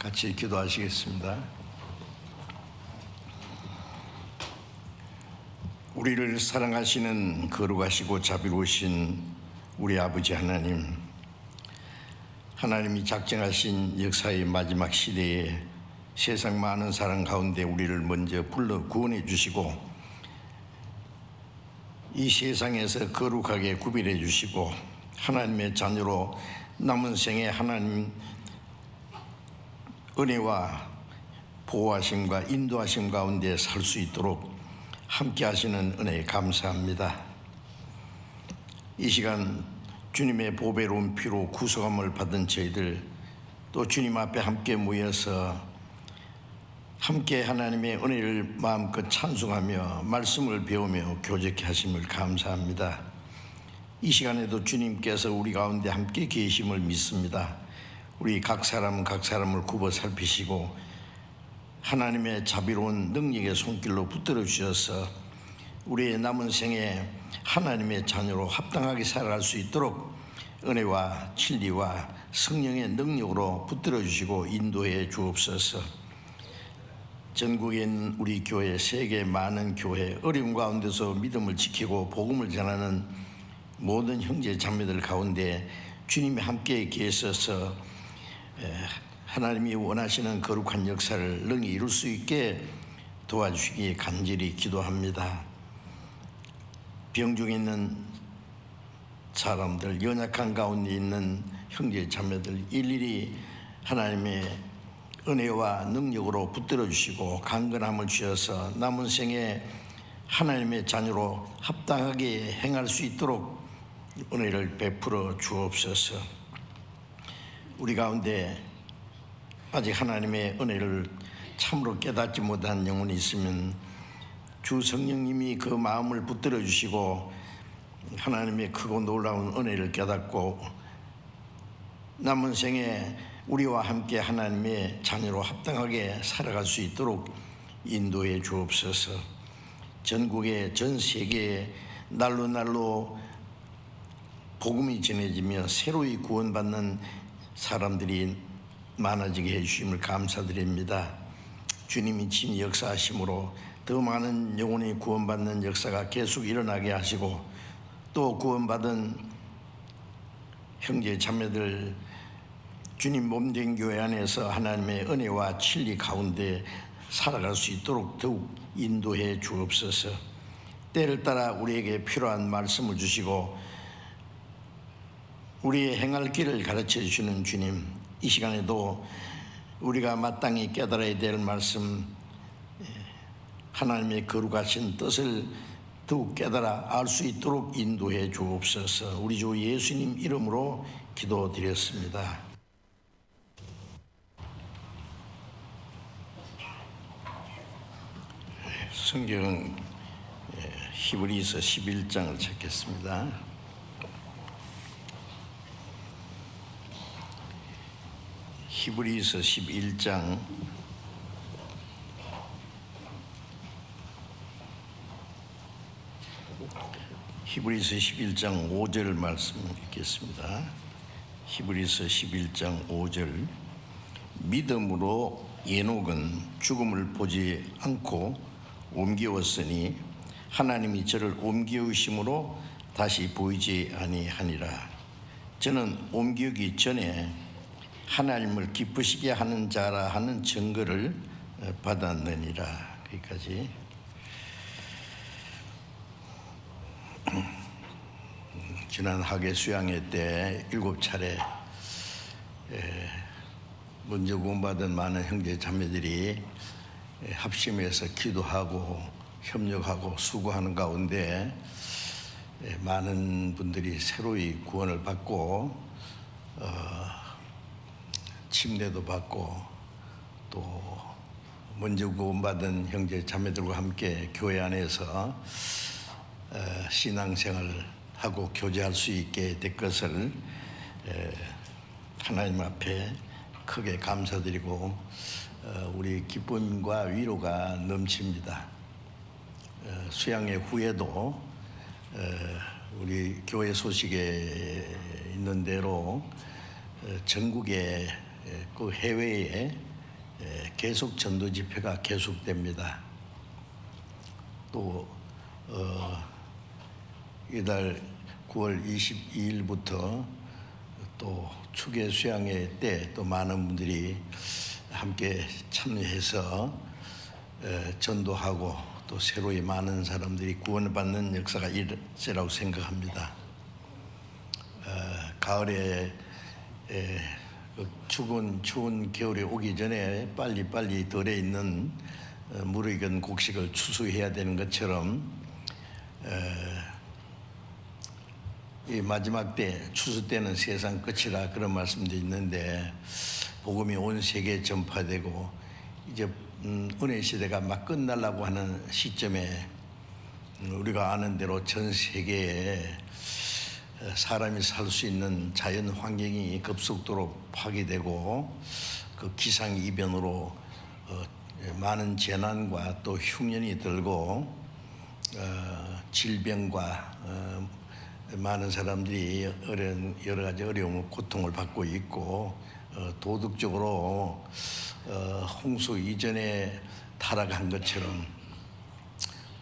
같이 기도하시겠습니다. 우리를 사랑하시는 거룩하시고 자비로우신 우리 아버지 하나님, 하나님이 작정하신 역사의 마지막 시대에 세상 많은 사람 가운데 우리를 먼저 불러 구원해 주시고 이 세상에서 거룩하게 구별해 주시고 하나님의 자녀로 남은 생에 하나님 은혜와 보호하심과 인도하심 가운데 살 수 있도록 함께 하시는 은혜에 감사합니다. 이 시간 주님의 보배로운 피로 구속함을 받은 저희들, 또 주님 앞에 함께 모여서 함께 하나님의 은혜를 마음껏 찬송하며 말씀을 배우며 교제케 하심을 감사합니다. 이 시간에도 주님께서 우리 가운데 함께 계심을 믿습니다. 우리 각 사람을 굽어 살피시고 하나님의 자비로운 능력의 손길로 붙들어 주셔서 우리의 남은 생에 하나님의 자녀로 합당하게 살아갈 수 있도록 은혜와 진리와 성령의 능력으로 붙들어 주시고 인도해 주옵소서. 전국에 있는 우리 교회, 세계 많은 교회, 어려움 가운데서 믿음을 지키고 복음을 전하는 모든 형제 자매들 가운데 주님이 함께 계셔서 하나님이 원하시는 거룩한 역사를 능히 이룰 수 있게 도와주시기 간절히 기도합니다. 병중에 있는 사람들, 연약한 가운데 있는 형제 자매들 일일이 하나님의 은혜와 능력으로 붙들어 주시고 강건함을 주셔서 남은 생에 하나님의 자녀로 합당하게 행할 수 있도록 은혜를 베풀어 주옵소서. 우리 가운데 아직 하나님의 은혜를 참으로 깨닫지 못한 영혼이 있으면 주 성령님이 그 마음을 붙들어 주시고 하나님의 크고 놀라운 은혜를 깨닫고 남은 생에 우리와 함께 하나님의 자녀로 합당하게 살아갈 수 있도록 인도해 주옵소서. 전국에, 전 세계에 날로 복음이 전해지며 새로이 구원받는 사람들이 많아지게 해주심을 감사드립니다. 주님이 친히 역사하심으로 더 많은 영혼이 구원받는 역사가 계속 일어나게 하시고 또 구원받은 형제 자매들 주님 몸된 교회 안에서 하나님의 은혜와 진리 가운데 살아갈 수 있도록 더욱 인도해 주옵소서. 때를 따라 우리에게 필요한 말씀을 주시고 우리의 행할 길을 가르쳐 주시는 주님, 이 시간에도 우리가 마땅히 깨달아야 될 말씀, 하나님의 거룩하신 뜻을 더욱 깨달아 알 수 있도록 인도해 주옵소서. 우리 주 예수님 이름으로 기도드렸습니다. 성경 히브리서 11장을 찾겠습니다. 히브리서 11장 5절 말씀 읽겠습니다. 히브리서 11장 5절. 믿음으로 에녹은 죽음을 보지 않고 옮겨왔으니 하나님이 저를 옮겨오심으로 다시 보이지 아니하니라. 저는 옮기기 전에 하나님을 기쁘시게 하는 자라 하는 증거를 받았느니라. 여기까지. 지난 학예 수양회 때 7차례 먼저 구원받은 많은 형제 자매들이 합심해서 기도하고 협력하고 수고하는 가운데 많은 분들이 새로이 구원을 받고 침례도 받고 또 먼저 구원받은 형제 자매들과 함께 교회 안에서 신앙생활하고 교제할 수 있게 될 것을 하나님 앞에 크게 감사드리고 우리 기쁨과 위로가 넘칩니다. 수양회 후에도 우리 교회 소식에 있는 대로 전국에 그 해외에 계속 전도 집회가 계속됩니다. 또 이달 9월 22일부터 또 추계 수양회 때 또 많은 분들이 함께 참여해서 전도하고 또 새로이 많은 사람들이 구원받는 역사가 있으라고 생각합니다. 가을에 추운 겨울이 오기 전에 빨리 덜에 있는 무르익은 곡식을 추수해야 되는 것처럼 이 마지막 때 추수 때는 세상 끝이라 그런 말씀도 있는데 복음이 온 세계에 전파되고 이제 은혜 시대가 막 끝나려고 하는 시점에 우리가 아는 대로 전 세계에 사람이 살 수 있는 자연 환경이 급속도로 파괴되고 그 기상 이변으로 많은 재난과 또 흉년이 들고 질병과 많은 사람들이 여러 가지 어려움, 고통을 받고 있고 도덕적으로 홍수 이전에 타락한 것처럼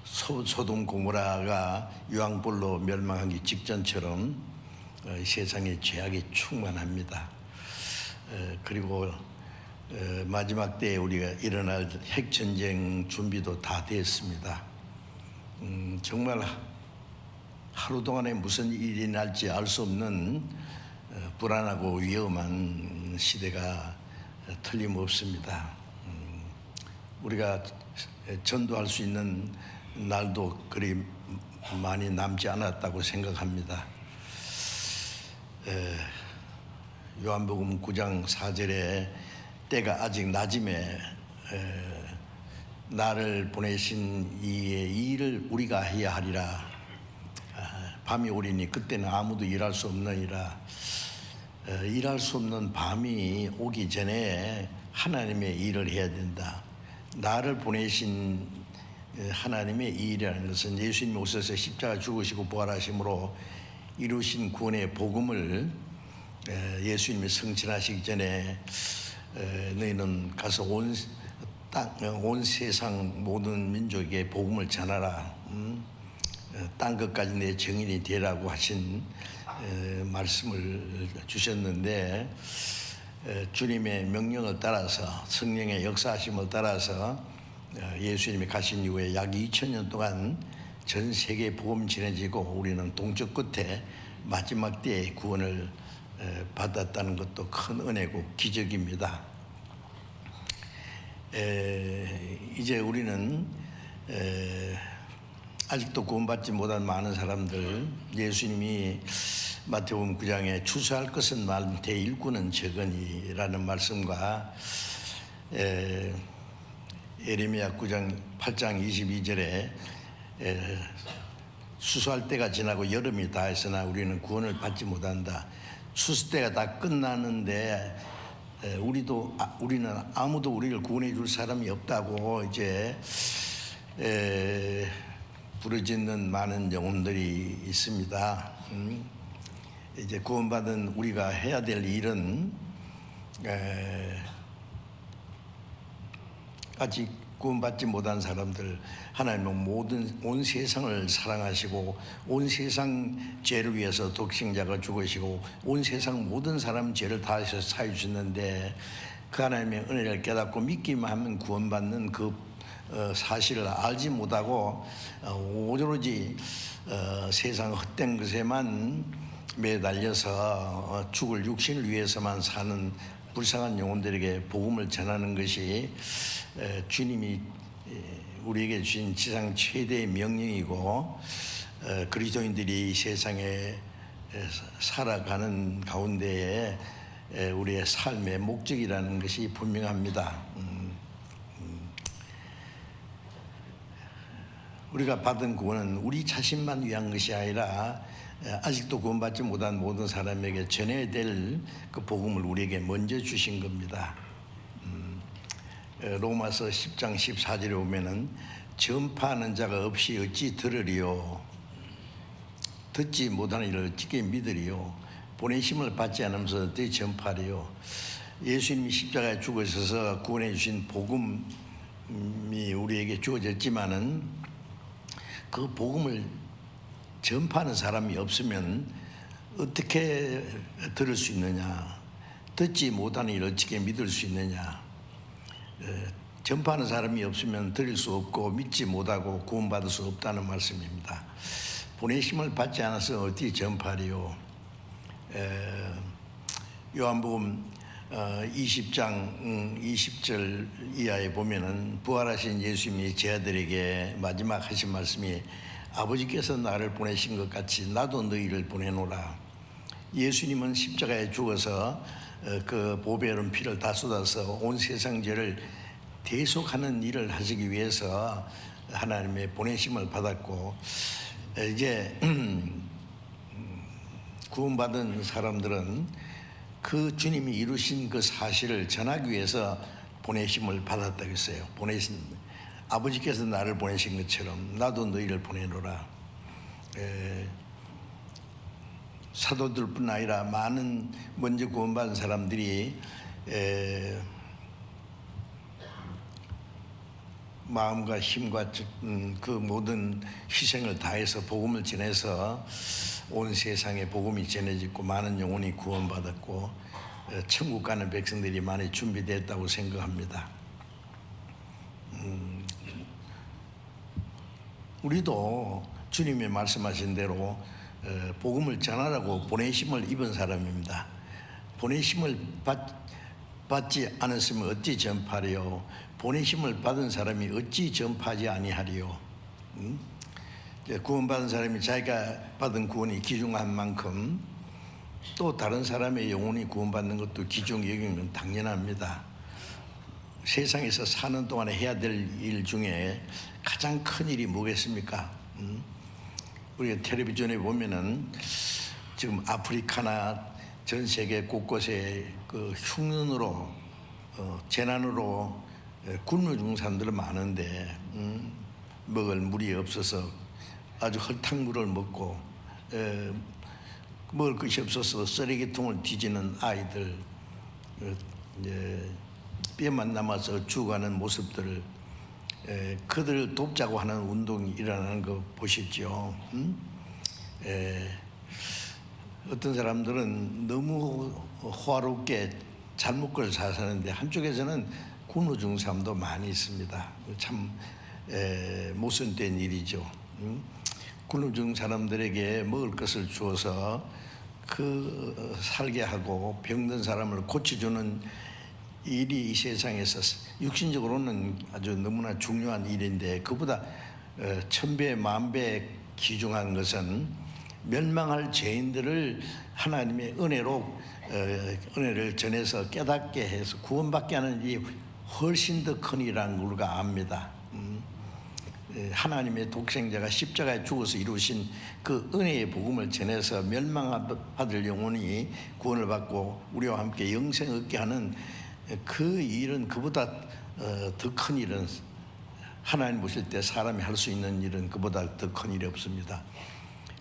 소돔 고모라가 유황불로 멸망하기 직전처럼 세상에 죄악이 충만합니다. 그리고 마지막 때에 우리가 일어날 핵전쟁 준비도 다 됐습니다. 정말 하루 동안에 무슨 일이 날지 알 수 없는 불안하고 위험한 시대가 틀림없습니다. 우리가 전도할 수 있는 날도 그리 많이 남지 않았다고 생각합니다. 요한복음 9장 4절에 때가 아직 낮음에 나를 보내신 이의 일을 우리가 해야 하리라. 밤이 오리니 그때는 아무도 일할 수 없느니라. 일할 수 없는 밤이 오기 전에 하나님의 일을 해야 된다. 나를 보내신 하나님의 일이라는 것은 예수님이 오셔서 십자가 죽으시고 부활하심으로 이루신 구원의 복음을 예수님이 성취하시기 전에 너희는 가서 온 세상 모든 민족에게 복음을 전하라. 땅 끝까지 내 증인이 되라고 하신 말씀을 주셨는데 주님의 명령을 따라서 성령의 역사하심을 따라서 예수님이 가신 이후에 약 2000년 동안 전 세계에 복음 전해지고 우리는 동쪽 끝에 마지막 때에 구원을 받았다는 것도 큰 은혜고 기적입니다. 이제 우리는 아직도 구원받지 못한 많은 사람들, 예수님이 마태복음 9장에 추수할 것은 많되 일꾼은 적으니라는 말씀과 예레미야 9장 8장 22절에 추수할 때가 지나고 여름이 다 했으나 우리는 구원을 받지 못한다. 추수 때가 다 끝나는데 우리는 아무도 우리를 구원해 줄 사람이 없다고 이제 부르짖는 많은 영혼들이 있습니다. 이제 구원받은 우리가 해야 될 일은 아직 구원받지 못한 사람들, 하나님은 온 세상을 사랑하시고 온 세상 죄를 위해서 독생자가 죽으시고 온 세상 모든 사람 죄를 다해서 사해 주셨는데 그 하나님의 은혜를 깨닫고 믿기만 하면 구원받는 그 사실을 알지 못하고 오로지 세상 헛된 것에만 매달려서 죽을 육신을 위해서만 사는 불쌍한 영혼들에게 복음을 전하는 것이 주님이 우리에게 주신 지상 최대의 명령이고 그리스도인들이 세상에 살아가는 가운데에 우리의 삶의 목적이라는 것이 분명합니다. 우리가 받은 구원은 우리 자신만 위한 것이 아니라 아직도 구원받지 못한 모든 사람에게 전해야 될 그 복음을 우리에게 먼저 주신 겁니다. 로마서 10장 14절에 보면은 전파하는 자가 없이 어찌 들으리요, 듣지 못하는 이를 어떻게 믿으리요, 보내심을 받지 않으면서 어떻게 전파하리요. 예수님이 십자가에 죽으셔서 구원해 주신 복음이 우리에게 주어졌지만은 그 복음을 전파하는 사람이 없으면 어떻게 들을 수 있느냐? 듣지 못하는 일을 어떻게 믿을 수 있느냐? 전파하는 사람이 없으면 들을 수 없고 믿지 못하고 구원받을 수 없다는 말씀입니다. 보내심을 받지 않아서 어떻게 전파하리요? 요한복음 20장 20절 이하에 보면은 부활하신 예수님이 제 아들에게 마지막 하신 말씀이 아버지께서 나를 보내신 것 같이 나도 너희를 보내노라. 예수님은 십자가에 죽어서 그 보배로운 피를 다 쏟아서 온 세상 죄를 대속하는 일을 하시기 위해서 하나님의 보내심을 받았고, 이제 구원받은 사람들은 그 주님이 이루신 그 사실을 전하기 위해서 보내심을 받았다고 했어요. 아버지께서 나를 보내신 것처럼 나도 너희를 보내노라. 사도들뿐 아니라 많은 먼저 구원받은 사람들이 마음과 힘과 그 모든 희생을 다해서 복음을 전해서 온 세상에 복음이 전해지고 많은 영혼이 구원받았고 천국 가는 백성들이 많이 준비됐다고 생각합니다. 우리도 주님이 말씀하신 대로 복음을 전하라고 보내심을 입은 사람입니다. 보내심을 받지 않았으면 어찌 전파하리요? 보내심을 받은 사람이 어찌 전파하지 아니하리요? 구원받은 사람이 자기가 받은 구원이 귀중한 만큼 또 다른 사람의 영혼이 구원받는 것도 귀중히 여기는 건 당연합니다. 세상에서 사는 동안에 해야 될 일 중에 가장 큰 일이 뭐겠습니까? 우리가 텔레비전에 보면은 지금 아프리카나 전 세계 곳곳에 그 흉년으로 재난으로 굶어 죽는 사람들 많은데 먹을 물이 없어서 아주 헐탕물을 먹고 먹을 것이 없어서 쓰레기통을 뒤지는 아이들, 뼈만 남아서 죽어가는 모습들을 그들을 돕자고 하는 운동이 일어나는 거 보시죠. 어떤 사람들은 너무 호화롭게 잘 먹고 잘 사는데 한쪽에서는 굶어 죽는 사람도 많이 있습니다. 참 모순된 일이죠. 굶어 죽는 사람들에게 먹을 것을 주어서 그 살게 하고 병든 사람을 고쳐주는 일이 이 세상에서 육신적으로는 아주 너무나 중요한 일인데, 그보다 천배 만배 귀중한 것은 멸망할 죄인들을 하나님의 은혜를 전해서 깨닫게 해서 구원받게 하는 일이 훨씬 더 큰 일이라는 걸 우리가 압니다. 하나님의 독생자가 십자가에 죽어서 이루신 그 은혜의 복음을 전해서 멸망받을 영혼이 구원을 받고 우리와 함께 영생 얻게 하는 그 일은, 그보다 더 큰 일은, 하나님 보실 때 사람이 할 수 있는 일은 그보다 더 큰 일이 없습니다.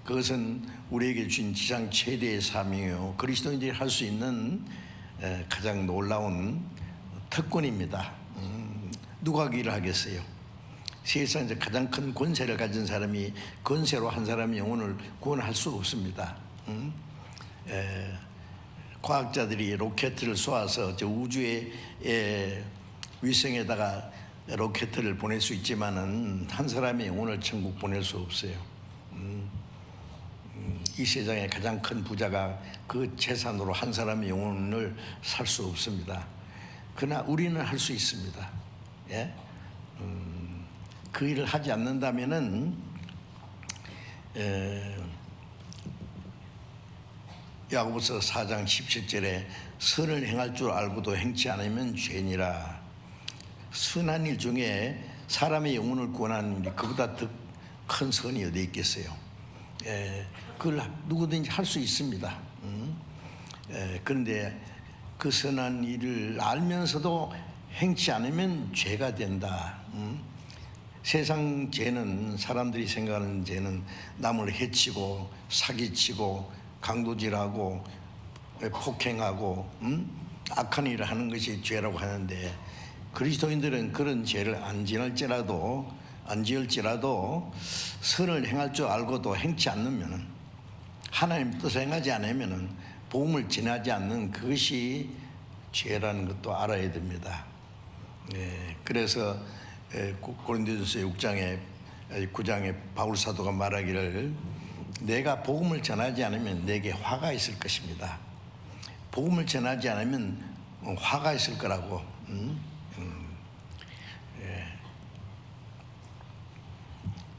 그것은 우리에게 주신 지상 최대의 사명이요, 그리스도인들이 할 수 있는 가장 놀라운 특권입니다. 누가 그 일을 하겠어요? 세상에서 가장 큰 권세를 가진 사람이 권세로 한 사람의 영혼을 구원할 수가 없습니다. 과학자들이 로켓을 쏘아서 저 우주의 위성에다가 로켓을 보낼 수 있지만은 한 사람의 영혼을 천국 보낼 수 없어요. 이 세상의 가장 큰 부자가 그 재산으로 한 사람의 영혼을 살 수 없습니다. 그러나 우리는 할 수 있습니다. 예? 그 일을 하지 않는다면은 야고보서 4장 17절에 선을 행할 줄 알고도 행치 않으면 죄니라. 선한 일 중에 사람의 영혼을 구원하는 일이 그보다 더 큰 선이 어디 있겠어요? 그걸 누구든지 할 수 있습니다. 그런데 그 선한 일을 알면서도 행치 않으면 죄가 된다. 세상 죄는, 사람들이 생각하는 죄는 남을 해치고 사기치고 강도질하고 폭행하고 악한 일을 하는 것이 죄라고 하는데, 그리스도인들은 그런 죄를 안 지을지라도 선을 행할 줄 알고도 행치 않으면, 하나님 뜻을 행하지 않으면 복음을 전하지 않는 그것이 죄라는 것도 알아야 됩니다. 그래서 고린도전서 9장에 바울 사도가 말하기를, 내가 복음을 전하지 않으면 내게 화가 있을 것입니다. 복음을 전하지 않으면 화가 있을 거라고.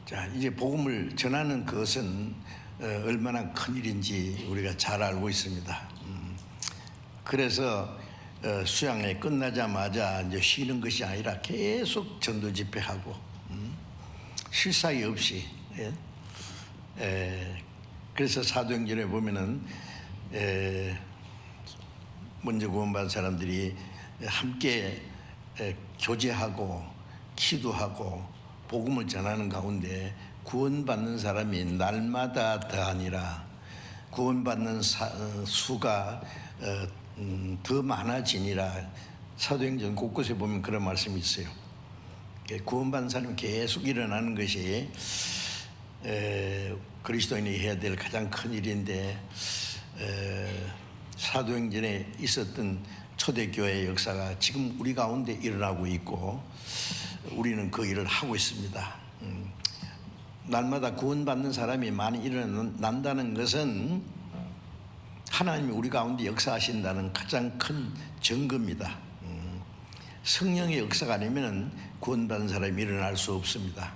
자, 이제 복음을 전하는 것은 얼마나 큰 일인지 우리가 잘 알고 있습니다. 그래서 수양회 끝나자마자 이제 쉬는 것이 아니라 계속 전도 집회하고, 쉴 사이 없이. 그래서 사도행전에 보면은 먼저 구원받은 사람들이 함께 교제하고 기도하고 복음을 전하는 가운데 구원받는 사람이 날마다 더하니라, 구원받는 수가 더 많아지니라. 사도행전 곳곳에 보면 그런 말씀이 있어요. 구원받는 사람이 계속 일어나는 것이 그리스도인이 해야 될 가장 큰 일인데, 사도행전에 있었던 초대교회의 역사가 지금 우리 가운데 일어나고 있고, 우리는 그 일을 하고 있습니다. 날마다 구원받는 사람이 많이 일어난다는 것은 하나님이 우리 가운데 역사하신다는 가장 큰 증거입니다. 성령의 역사가 아니면 구원받는 사람이 일어날 수 없습니다.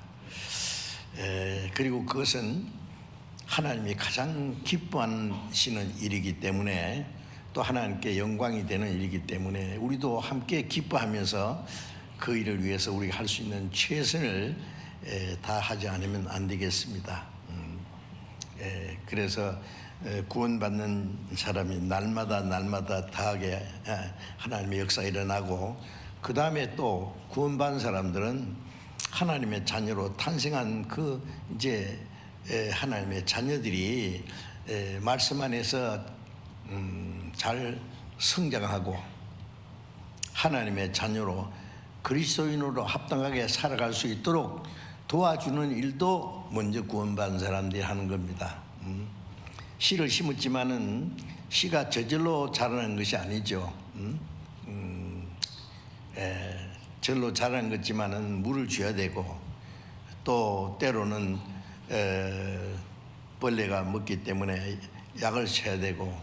그리고 그것은 하나님이 가장 기뻐하시는 일이기 때문에, 또 하나님께 영광이 되는 일이기 때문에 우리도 함께 기뻐하면서 그 일을 위해서 우리가 할 수 있는 최선을 다하지 않으면 안 되겠습니다. 그래서 구원받는 사람이 날마다 다하게 하나님의 역사가 일어나고, 그 다음에 또 구원받은 사람들은 하나님의 자녀로 탄생한 그 이제 하나님의 자녀들이 말씀 안에서 잘 성장하고 하나님의 자녀로 그리스도인으로 합당하게 살아갈 수 있도록 도와주는 일도 먼저 구원받은 사람들이 하는 겁니다. 씨를 심었지만은 씨가 저절로 자라는 것이 아니죠. 절로 자라는 것지만은 물을 줘야 되고, 또 때로는 벌레가 먹기 때문에 약을 쳐야 되고,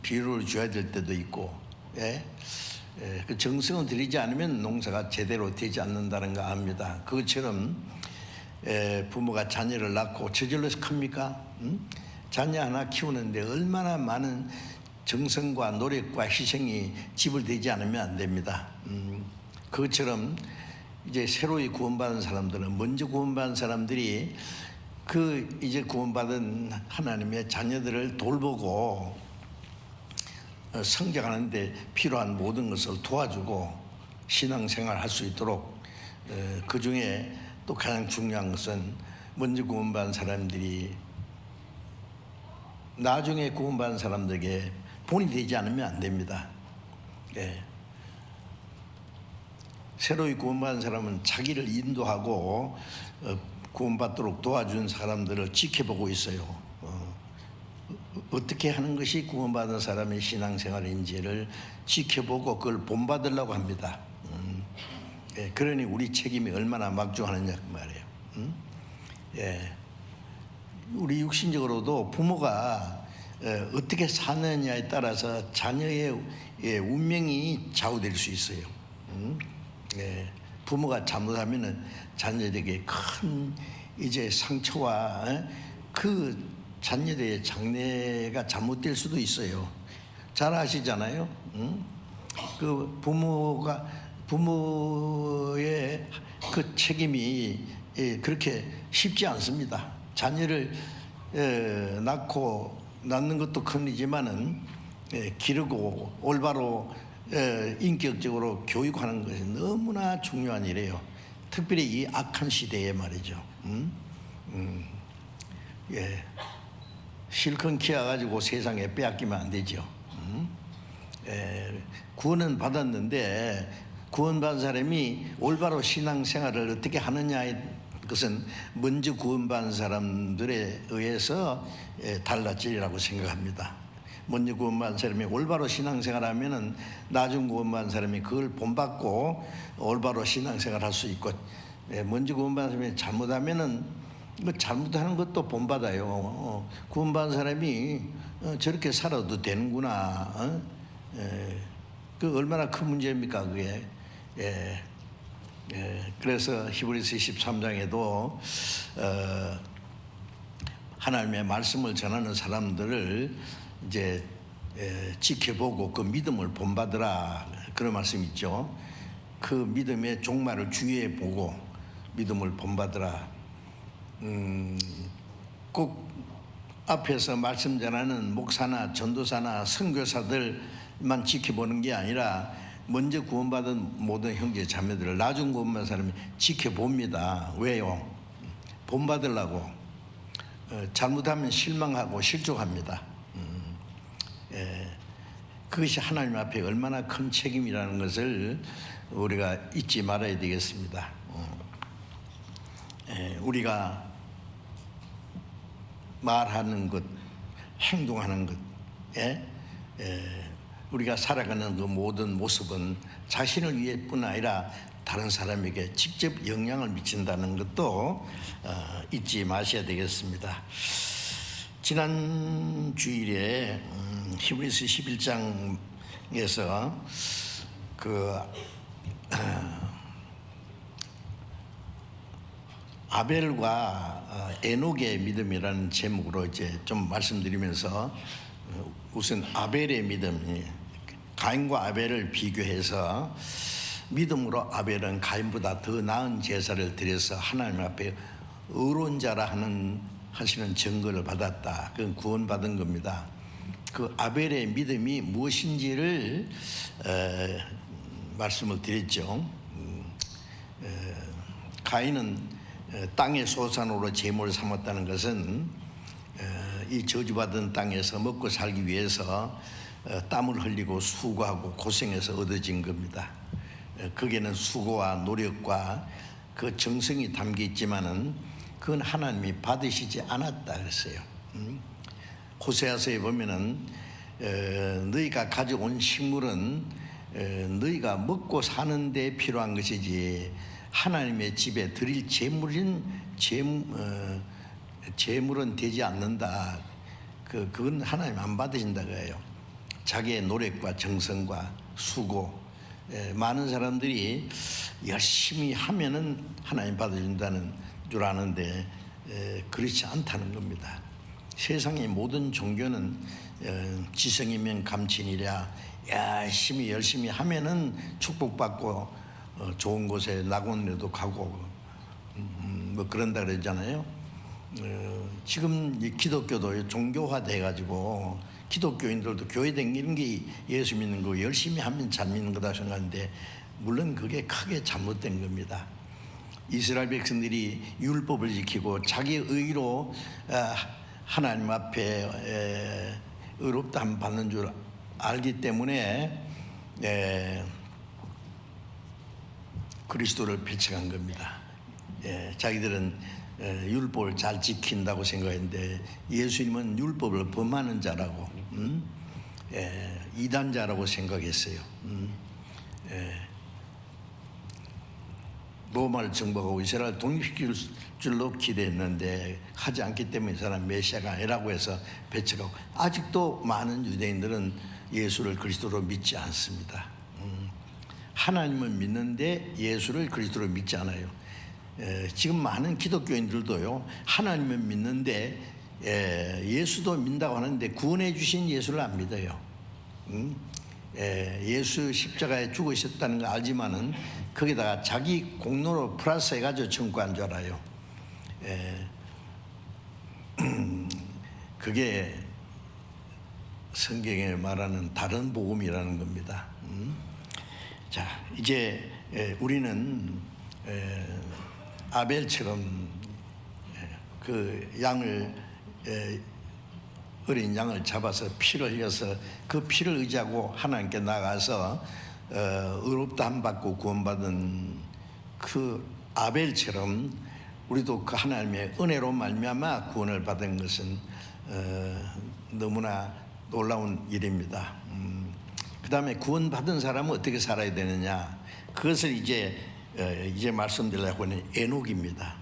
비료를 줘야 될 때도 있고, 그 정성을 들이지 않으면 농사가 제대로 되지 않는다는 거 압니다. 그것처럼 부모가 자녀를 낳고 저절로 큽니까? 자녀 하나 키우는데 얼마나 많은 정성과 노력과 희생이 지불되지 않으면 안 됩니다. 그것처럼 이제 새로이 구원받은 사람들은, 먼저 구원받은 사람들이 그 이제 구원받은 하나님의 자녀들을 돌보고 성장하는데 필요한 모든 것을 도와주고 신앙생활 할 수 있도록, 그 중에 또 가장 중요한 것은 먼저 구원받은 사람들이 나중에 구원받은 사람들에게 본이 되지 않으면 안 됩니다. 새로이 구원받은 사람은 자기를 인도하고 구원받도록 도와준 사람들을 지켜보고 있어요. 어떻게 하는 것이 구원받은 사람의 신앙생활인지를 지켜보고 그걸 본받으려고 합니다. 그러니 우리 책임이 얼마나 막중하느냐 그 말이에요. 우리 육신적으로도 부모가 어떻게 사느냐에 따라서 자녀의 운명이 좌우될 수 있어요. 부모가 잘못하면은 자녀들에게 큰 이제 상처와 그 자녀들의 장래가 잘못될 수도 있어요. 잘 아시잖아요. 그 부모의 그 책임이 그렇게 쉽지 않습니다. 자녀를 낳는 것도 큰 일이지만은 기르고 올바로 인격적으로 교육하는 것이 너무나 중요한 일이에요. 특별히 이 악한 시대에 말이죠. 실컷 키워가지고 세상에 빼앗기면 안 되죠. 구원은 받았는데 구원받은 사람이 올바로 신앙생활을 어떻게 하느냐의 것은 먼저 구원받은 사람들에 의해서 달라지리라고 생각합니다. 먼저 구원받은 사람이 올바로 신앙생활하면은 나중 구원받은 사람이 그걸 본받고 올바로 신앙생활할 수 있고, 먼저 구원받은 사람이 잘못하면은 뭐 잘못하는 것도 본받아요. 구원받은 사람이 저렇게 살아도 되는구나. 그 얼마나 큰 문제입니까 그게. 그래서 히브리서 13장에도 하나님의 말씀을 전하는 사람들을 이제 지켜보고 그 믿음을 본받으라, 그런 말씀이 있죠. 그 믿음의 종말을 주의해 보고 믿음을 본받으라. 꼭 앞에서 말씀 전하는 목사나 전도사나 선교사들만 지켜보는 게 아니라 먼저 구원받은 모든 형제 자매들을 나중 구원받은 사람이 지켜봅니다. 왜요? 본받으려고. 잘못하면 실망하고 실족합니다. 그것이 하나님 앞에 얼마나 큰 책임이라는 것을 우리가 잊지 말아야 되겠습니다. 우리가 말하는 것, 행동하는 것, 우리가 살아가는 그 모든 모습은 자신을 위해뿐 아니라 다른 사람에게 직접 영향을 미친다는 것도 잊지 마셔야 되겠습니다. 지난 주일에 히브리서 11장에서 그 아벨과 에녹의 믿음이라는 제목으로 이제 좀 말씀드리면서, 우선 아벨의 믿음이 가인과 아벨을 비교해서 믿음으로 아벨은 가인보다 더 나은 제사를 드려서 하나님 앞에 의로운 자라 하시는 증거를 받았다. 그건 구원받은 겁니다. 그 아벨의 믿음이 무엇인지를 말씀을 드렸죠. 가인은 땅의 소산으로 제물을 삼았다는 것은 이 저주받은 땅에서 먹고 살기 위해서 땀을 흘리고 수고하고 고생해서 얻어진 겁니다. 거기에는 수고와 노력과 그 정성이 담겨 있지만은 그건 하나님이 받으시지 않았다 그랬어요. 호세아서에 보면은 너희가 가져온 식물은 너희가 먹고 사는 데 필요한 것이지 하나님의 집에 드릴 재물은 되지 않는다. 그건 하나님 안 받으신다 그래요. 자기의 노력과 정성과 수고, 많은 사람들이 열심히 하면은 하나님 받아준다는 줄 아는데 그렇지 않다는 겁니다. 세상의 모든 종교는 지성이면 감친이랴, 열심히 하면은 축복받고 좋은 곳에 낙원에도 가고 뭐 그런다 그러잖아요. 지금 이 기독교도 종교화돼 가지고 기독교인들도 교회 다니는 게 예수 믿는 거, 열심히 하면 잘 믿는 거다 생각하는데 물론 그게 크게 잘못된 겁니다. 이스라엘 백성들이 율법을 지키고 자기 의로 하나님 앞에 의롭다함 받는 줄 알기 때문에 그리스도를 배척한 겁니다. 자기들은 율법을 잘 지킨다고 생각했는데 예수님은 율법을 범하는 자라고, 이단자라고 생각했어요. 로마를 정복하고 이스라엘 독립시킬 줄로 기대했는데 하지 않기 때문에 이 사람 메시아가 아니라고 해서 배척하고, 아직도 많은 유대인들은 예수를 그리스도로 믿지 않습니다. 하나님을 믿는데 예수를 그리스도로 믿지 않아요. 지금 많은 기독교인들도요, 하나님을 믿는데 예수도 믿는다고 하는데 구원해 주신 예수를 안 믿어요. 예수 십자가에 죽으셨다는 거 알지만은 거기다가 자기 공로로 플러스 해가지고 청구한 줄 알아요. 그게 성경에 말하는 다른 복음이라는 겁니다. 자, 이제 우리는 아벨처럼 그 양을 어린 양을 잡아서 피를 흘려서 그 피를 의지하고 하나님께 나가서 의롭다 함 받고 구원받은 그 아벨처럼 우리도 그 하나님의 은혜로 말미암아 구원을 받은 것은 너무나 놀라운 일입니다. 그 다음에 구원받은 사람은 어떻게 살아야 되느냐, 그것을 이제 말씀드리려고 하는 에녹입니다.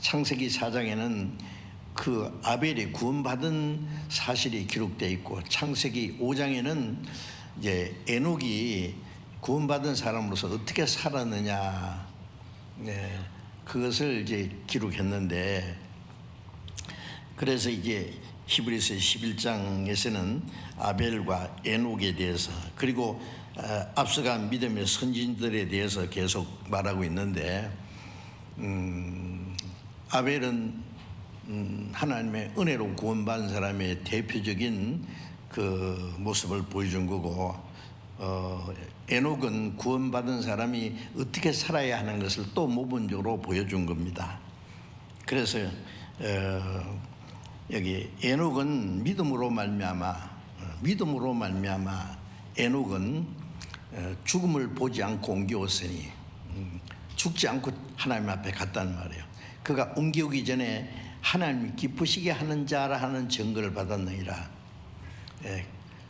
창세기 4장에는 그 아벨이 구원받은 사실이 기록되어 있고, 창세기 5장에는 이제 에녹이 구원받은 사람으로서 어떻게 살았느냐, 그것을 이제 기록했는데, 그래서 이제 히브리서 11장에서는 아벨과 에녹에 대해서, 그리고 앞서간 믿음의 선진들에 대해서 계속 말하고 있는데, 아벨은 하나님의 은혜로 구원받은 사람의 대표적인 그 모습을 보여준 거고, 에녹은 구원받은 사람이 어떻게 살아야 하는 것을 또 모범적으로 보여준 겁니다. 그래서 여기 에녹은 믿음으로 말미암아 에녹은 죽음을 보지 않고 옮겨왔으니, 죽지 않고 하나님 앞에 갔다는 말이에요. 그가 옮겨오기 전에 하나님이 기쁘시게 하는 자라 하는 증거를 받았느니라.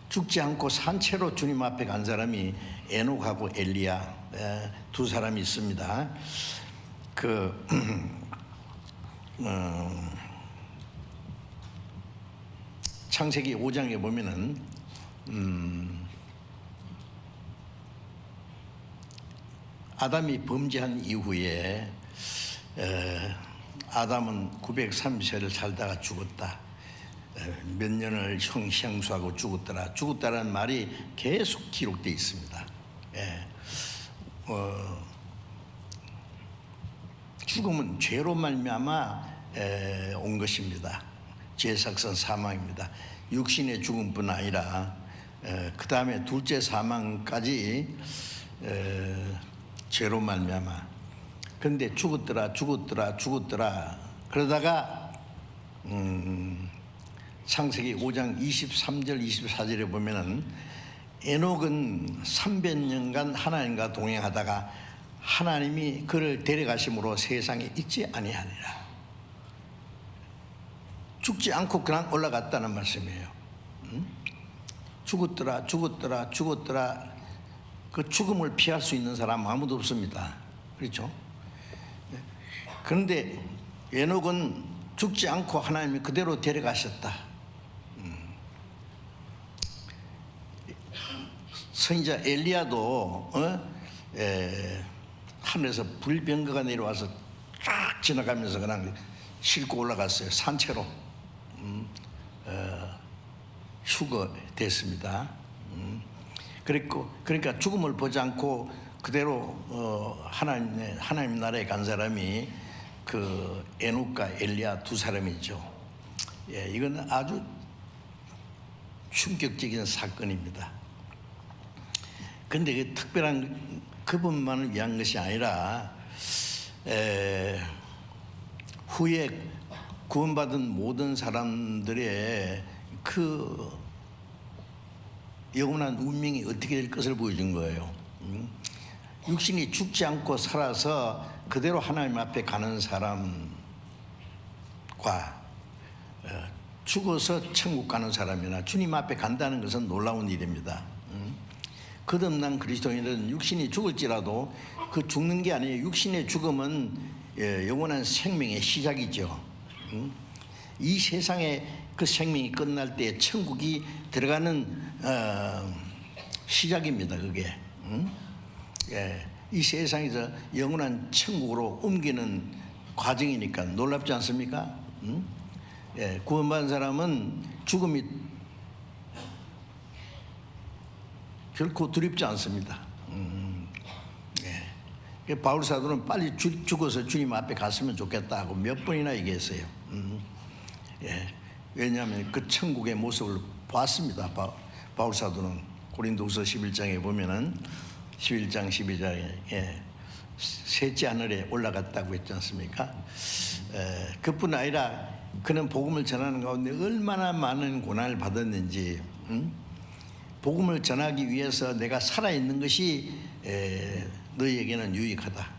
죽지 않고 산채로 주님 앞에 간 사람이 에녹하고 엘리야, 두 사람이 있습니다. 창세기 5장에 보면은 아담이 범죄한 이후에 아담은 930세를 살다가 죽었다. 몇 년을 형수하고 죽었다라는 말이 계속 기록되어 있습니다. 죽음은 죄로 말미암아 온 것입니다. 죄삭선 사망입니다. 육신의 죽음뿐 아니라 그 다음에 둘째 사망까지 죄로 말미암아. 그런데 죽었더라 그러다가 창세기 5장 23절 24절에 보면은 에녹은 300년간 하나님과 동행하다가 하나님이 그를 데려가심으로 세상에 있지 아니하니라. 죽지 않고 그냥 올라갔다는 말씀이에요. 죽었더라. 그 죽음을 피할 수 있는 사람 아무도 없습니다. 그렇죠? 그런데 에녹은 죽지 않고 하나님이 그대로 데려가셨다. 선지자 엘리야도 하늘에서 불병거가 내려와서 쫙 지나가면서 그냥 싣고 올라갔어요. 산채로 휴거됐습니다. 그러니까 죽음을 보지 않고 그대로 하나님 나라에 간 사람이 그 에녹과 엘리야 두 사람이죠. 이건 아주 충격적인 사건입니다. 근데 그 특별한 그분만을 위한 것이 아니라 후에 구원받은 모든 사람들의 그 영원한 운명이 어떻게 될 것을 보여준 거예요. 육신이 죽지 않고 살아서 그대로 하나님 앞에 가는 사람과 죽어서 천국 가는 사람이나 주님 앞에 간다는 것은 놀라운 일입니다. 거듭난 그리스도인들은 육신이 죽을지라도 그 죽는 게 아니에요. 육신의 죽음은 영원한 생명의 시작이죠. 이 세상에 그 생명이 끝날 때 천국이 들어가는 시작입니다. 그게 이 세상에서 영원한 천국으로 옮기는 과정이니까 놀랍지 않습니까? 구원받은 사람은 죽음이 결코 두렵지 않습니다. 바울 사도는 빨리 죽어서 주님 앞에 갔으면 좋겠다 하고 몇 번이나 얘기했어요. 왜냐하면 그 천국의 모습을 봤습니다. 바울 사도는 고린도후서 11장에 보면은 11장 12장에 셋째 하늘에 올라갔다고 했지 않습니까? 그뿐 아니라 그는 복음을 전하는 가운데 얼마나 많은 고난을 받았는지, 복음을 전하기 위해서 내가 살아있는 것이 너희에게는 유익하다.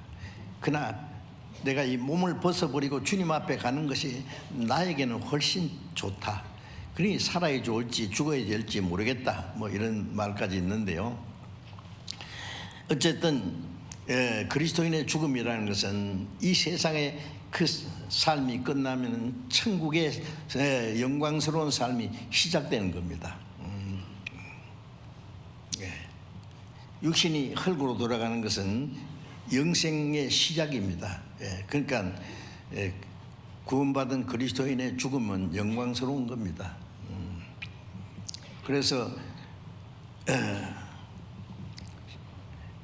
그러나 내가 이 몸을 벗어버리고 주님 앞에 가는 것이 나에게는 훨씬 좋다. 그러니 살아야 좋을지 죽어야 될지 모르겠다. 뭐 이런 말까지 있는데요. 어쨌든 그리스도인의 죽음이라는 것은 이 세상의 그 삶이 끝나면 천국의 영광스러운 삶이 시작되는 겁니다. 육신이 흙으로 돌아가는 것은 영생의 시작입니다. 그러니까 구원받은 그리스도인의 죽음은 영광스러운 겁니다. 그래서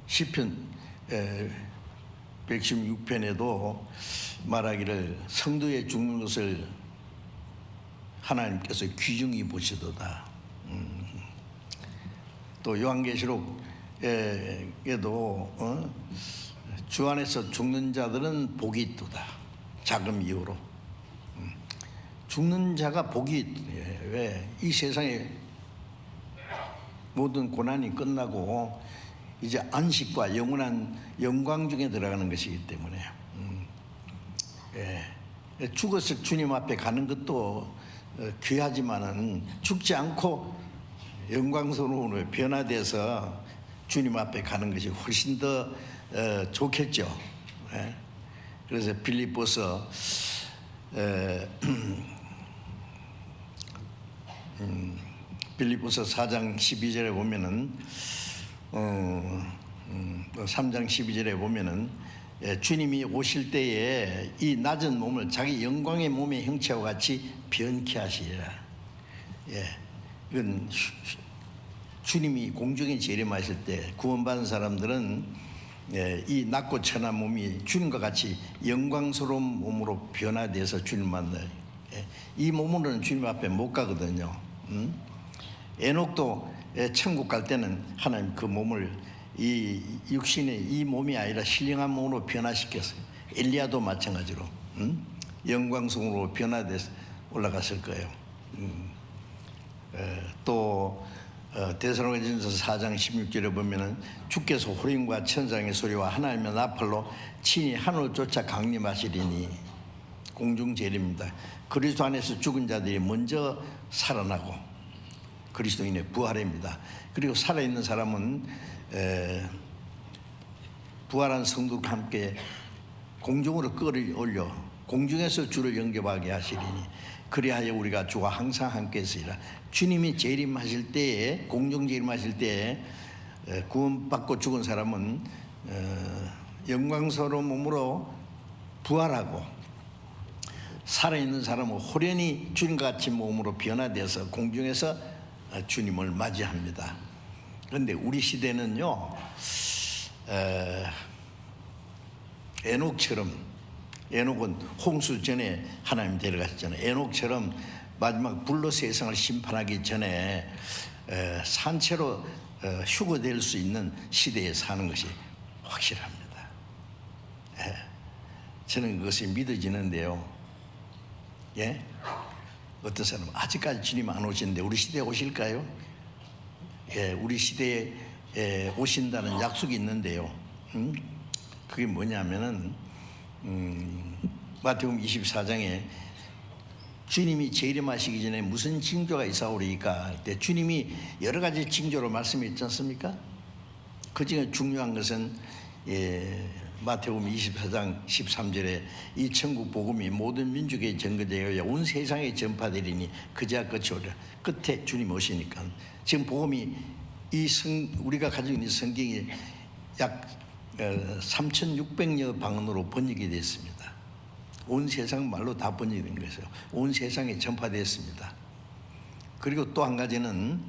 시편 116편에도 말하기를 성도의 죽는 것을 하나님께서 귀중히 보시도다. 또 요한계시록에도 주 안에서 죽는 자들은 복이 있도다. 자금 이후로 죽는 자가 복이 왜? 이 세상에 모든 고난이 끝나고 이제 안식과 영원한 영광 중에 들어가는 것이기 때문에 죽었을 주님 앞에 가는 것도 귀하지만은 죽지 않고 영광스러운 변화돼서 주님 앞에 가는 것이 훨씬 더 좋겠죠. 그래서 빌립보서 4장 12절에 보면은 3장 12절에 보면은 주님이 오실 때에 이 낮은 몸을 자기 영광의 몸의 형체와 같이 변케 하시리라. 이건 주님이 공중에 재림하실 때 구원받은 사람들은 이 낮고 천한 몸이 주님과 같이 영광스러운 몸으로 변화돼서 주님 만나요. 이 몸으로는 주님 앞에 못 가거든요. 에녹도 천국 갈 때는 하나님 그 몸을 이 육신의 이 몸이 아니라 신령한 몸으로 변화시켰어요. 엘리야도 마찬가지로 영광스러움으로 변화돼서 올라갔을 거예요. 또 데살로니가전서 4장 16절에 보면은 주께서 호림과 천상의 소리와 하나님의 나팔로 친히 하늘을 쫓아 강림하시리니 공중 재림입니다. 그리스도 안에서 죽은 자들이 먼저 살아나고 그리스도인의 부활입니다. 그리고 살아있는 사람은 부활한 성도와 함께 공중으로 끌어올려 공중에서 주를 영접하게 하시리니 그리하여 우리가 주와 항상 함께 있으리라. 주님이 재림하실 때에 공중 재림하실 때에 구원받고 죽은 사람은 영광스러운 몸으로 부활하고 살아있는 사람은 호련히 주님과 같이 몸으로 변화돼서 공중에서 주님을 맞이합니다. 그런데 우리 시대는요 에녹은 홍수 전에 하나님 데려가셨잖아요. 에녹처럼 마지막 불로 세상을 심판하기 전에 산채로 휴거될 수 있는 시대에 사는 것이 확실합니다. 저는 그것이 믿어지는데요. 어떤 사람은 아직까지 주님 안 오시는데 우리 시대에 오실까요? 우리 시대에 오신다는 약속이 있는데요. 그게 뭐냐면은 마태복음 24장에 주님이 재림하시기 전에 무슨 징조가 있사오리까? 그때 주님이 여러 가지 징조로 말씀했지 않습니까? 그 중에 중요한 것은 마태복음 24장 13절에 이 천국 복음이 모든 민족에 전거되어 온 세상에 전파되리니 그제야 끝이 오리라. 끝에 주님 오시니까 지금 복음이 우리가 가지고 있는 성경이 약 3,600여 방언으로 번역이 됐습니다. 온 세상 말로 다 번역이 된 것이죠. 온 세상에 전파됐습니다. 그리고 또 한 가지는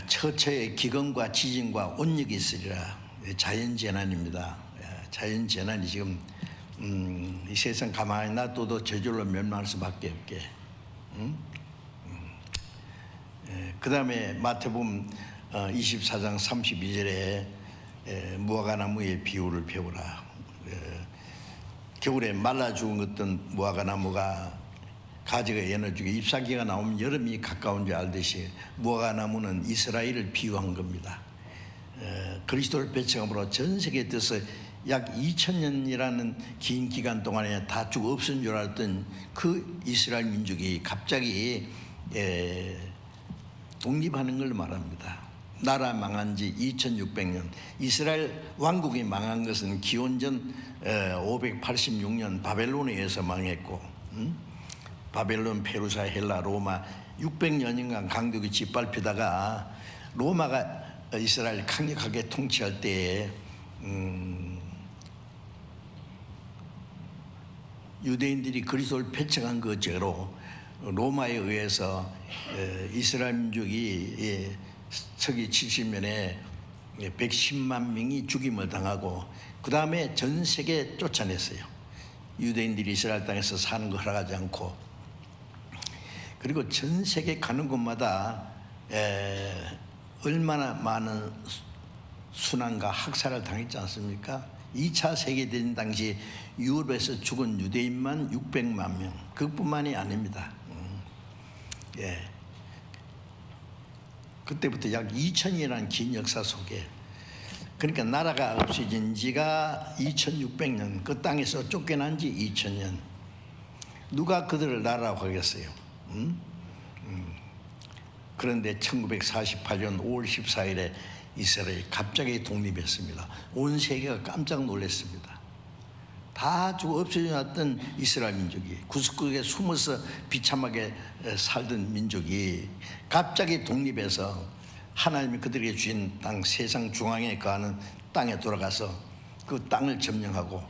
처처의 기근과 지진과 온역이 있으리라. 자연재난입니다. 자연재난이 지금 이 세상 가만히 놔둬도 저절로 멸망할 수밖에 없게. 그 다음에 마태복음 24장 32절에 무화과나무의 비유를 배우라. 겨울에 말라 죽은 어떤 무화과 나무가 가지가 에너지고 잎사귀가 나오면 여름이 가까운 줄 알듯이 무화과 나무는 이스라엘을 비유한 겁니다. 그리스도를 배척함으로 전 세계에 떠서 약 2000년이라는 긴 기간 동안에 다 죽어 없은 줄 알았던 그 이스라엘 민족이 갑자기 독립하는 걸 말합니다. 나라 망한 지 2600년, 이스라엘 왕국이 망한 것은 기원전 586년 바벨론에 의해서 망했고, 바벨론, 페루사, 헬라, 로마 600년인간 강국이 짓밟히다가 로마가 이스라엘 강력하게 통치할 때에 유대인들이 그리스도를 배척한 그 죄로 로마에 의해서 이스라엘 민족이 서기 70년에 110만 명이 죽임을 당하고 그 다음에 전 세계에 쫓아냈어요. 유대인들이 이스라엘 땅에서 사는 거 허락하지 않고. 그리고 전 세계 가는 곳마다 얼마나 많은 순환과 학살을 당했지 않습니까? 2차 세계대전 당시 유럽에서 죽은 유대인만 600만 명, 그것뿐만이 아닙니다. 그때부터 약 2000년이라는 긴 역사 속에, 그러니까 나라가 없어진 지가 2600년, 그 땅에서 쫓겨난 지 2000년. 누가 그들을 나라라고 하겠어요? 그런데 1948년 5월 14일에 이스라엘이 갑자기 독립했습니다. 온 세계가 깜짝 놀랐습니다. 다 죽어 없어졌던 이스라엘 민족이, 구석구석에 숨어서 비참하게 살던 민족이 갑자기 독립해서 하나님이 그들에게 주신 땅, 세상 중앙에 거하는 땅에 돌아가서 그 땅을 점령하고,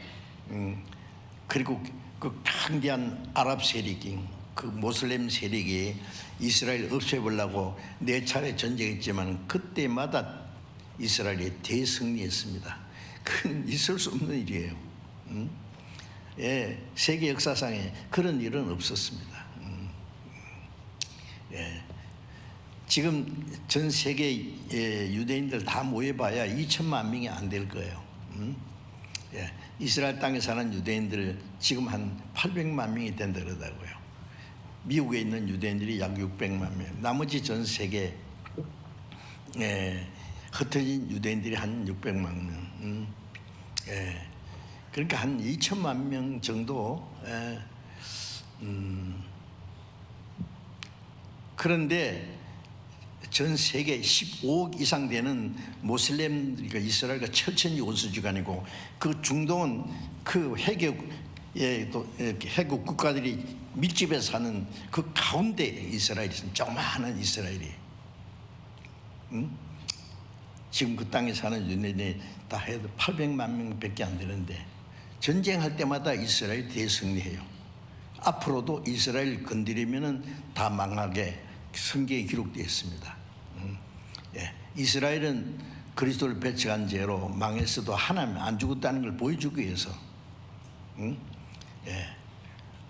그리고 그 강대한 아랍 세력이, 그 모슬렘 세력이 이스라엘 없애보려고 4차례 전쟁했지만 그때마다 이스라엘이 대승리했습니다. 그건 있을 수 없는 일이에요. 세계 역사상에 그런 일은 없었습니다. 지금 전 세계 유대인들 다 모여봐야 2천만 명이 안 될 거예요. 이스라엘 땅에 사는 유대인들 지금 한 800만 명이 된다 그러더라고요. 미국에 있는 유대인들이 약 600만 명, 나머지 전 세계 흩어진 유대인들이 한 600만 명. 그러니까 한 2천만 명 정도. 그런데 전 세계 15억 이상 되는 모슬렘들이 이스라엘과 철천지 원수지간이고, 그 중동은 그 해국 국가들이 밀집해서 사는 그 가운데 이스라엘이 있습니다. 조그마한 이스라엘이. 지금 그 땅에 사는 유대인이 다 해도 800만 명밖에 안 되는데, 전쟁할 때마다 이스라엘이 대승리해요. 앞으로도 이스라엘 건드리면은 다 망하게 성경에 기록되어 있습니다. 이스라엘은 그리스도를 배척한 죄로 망했어도 하나님 안 죽었다는 걸 보여주기 위해서,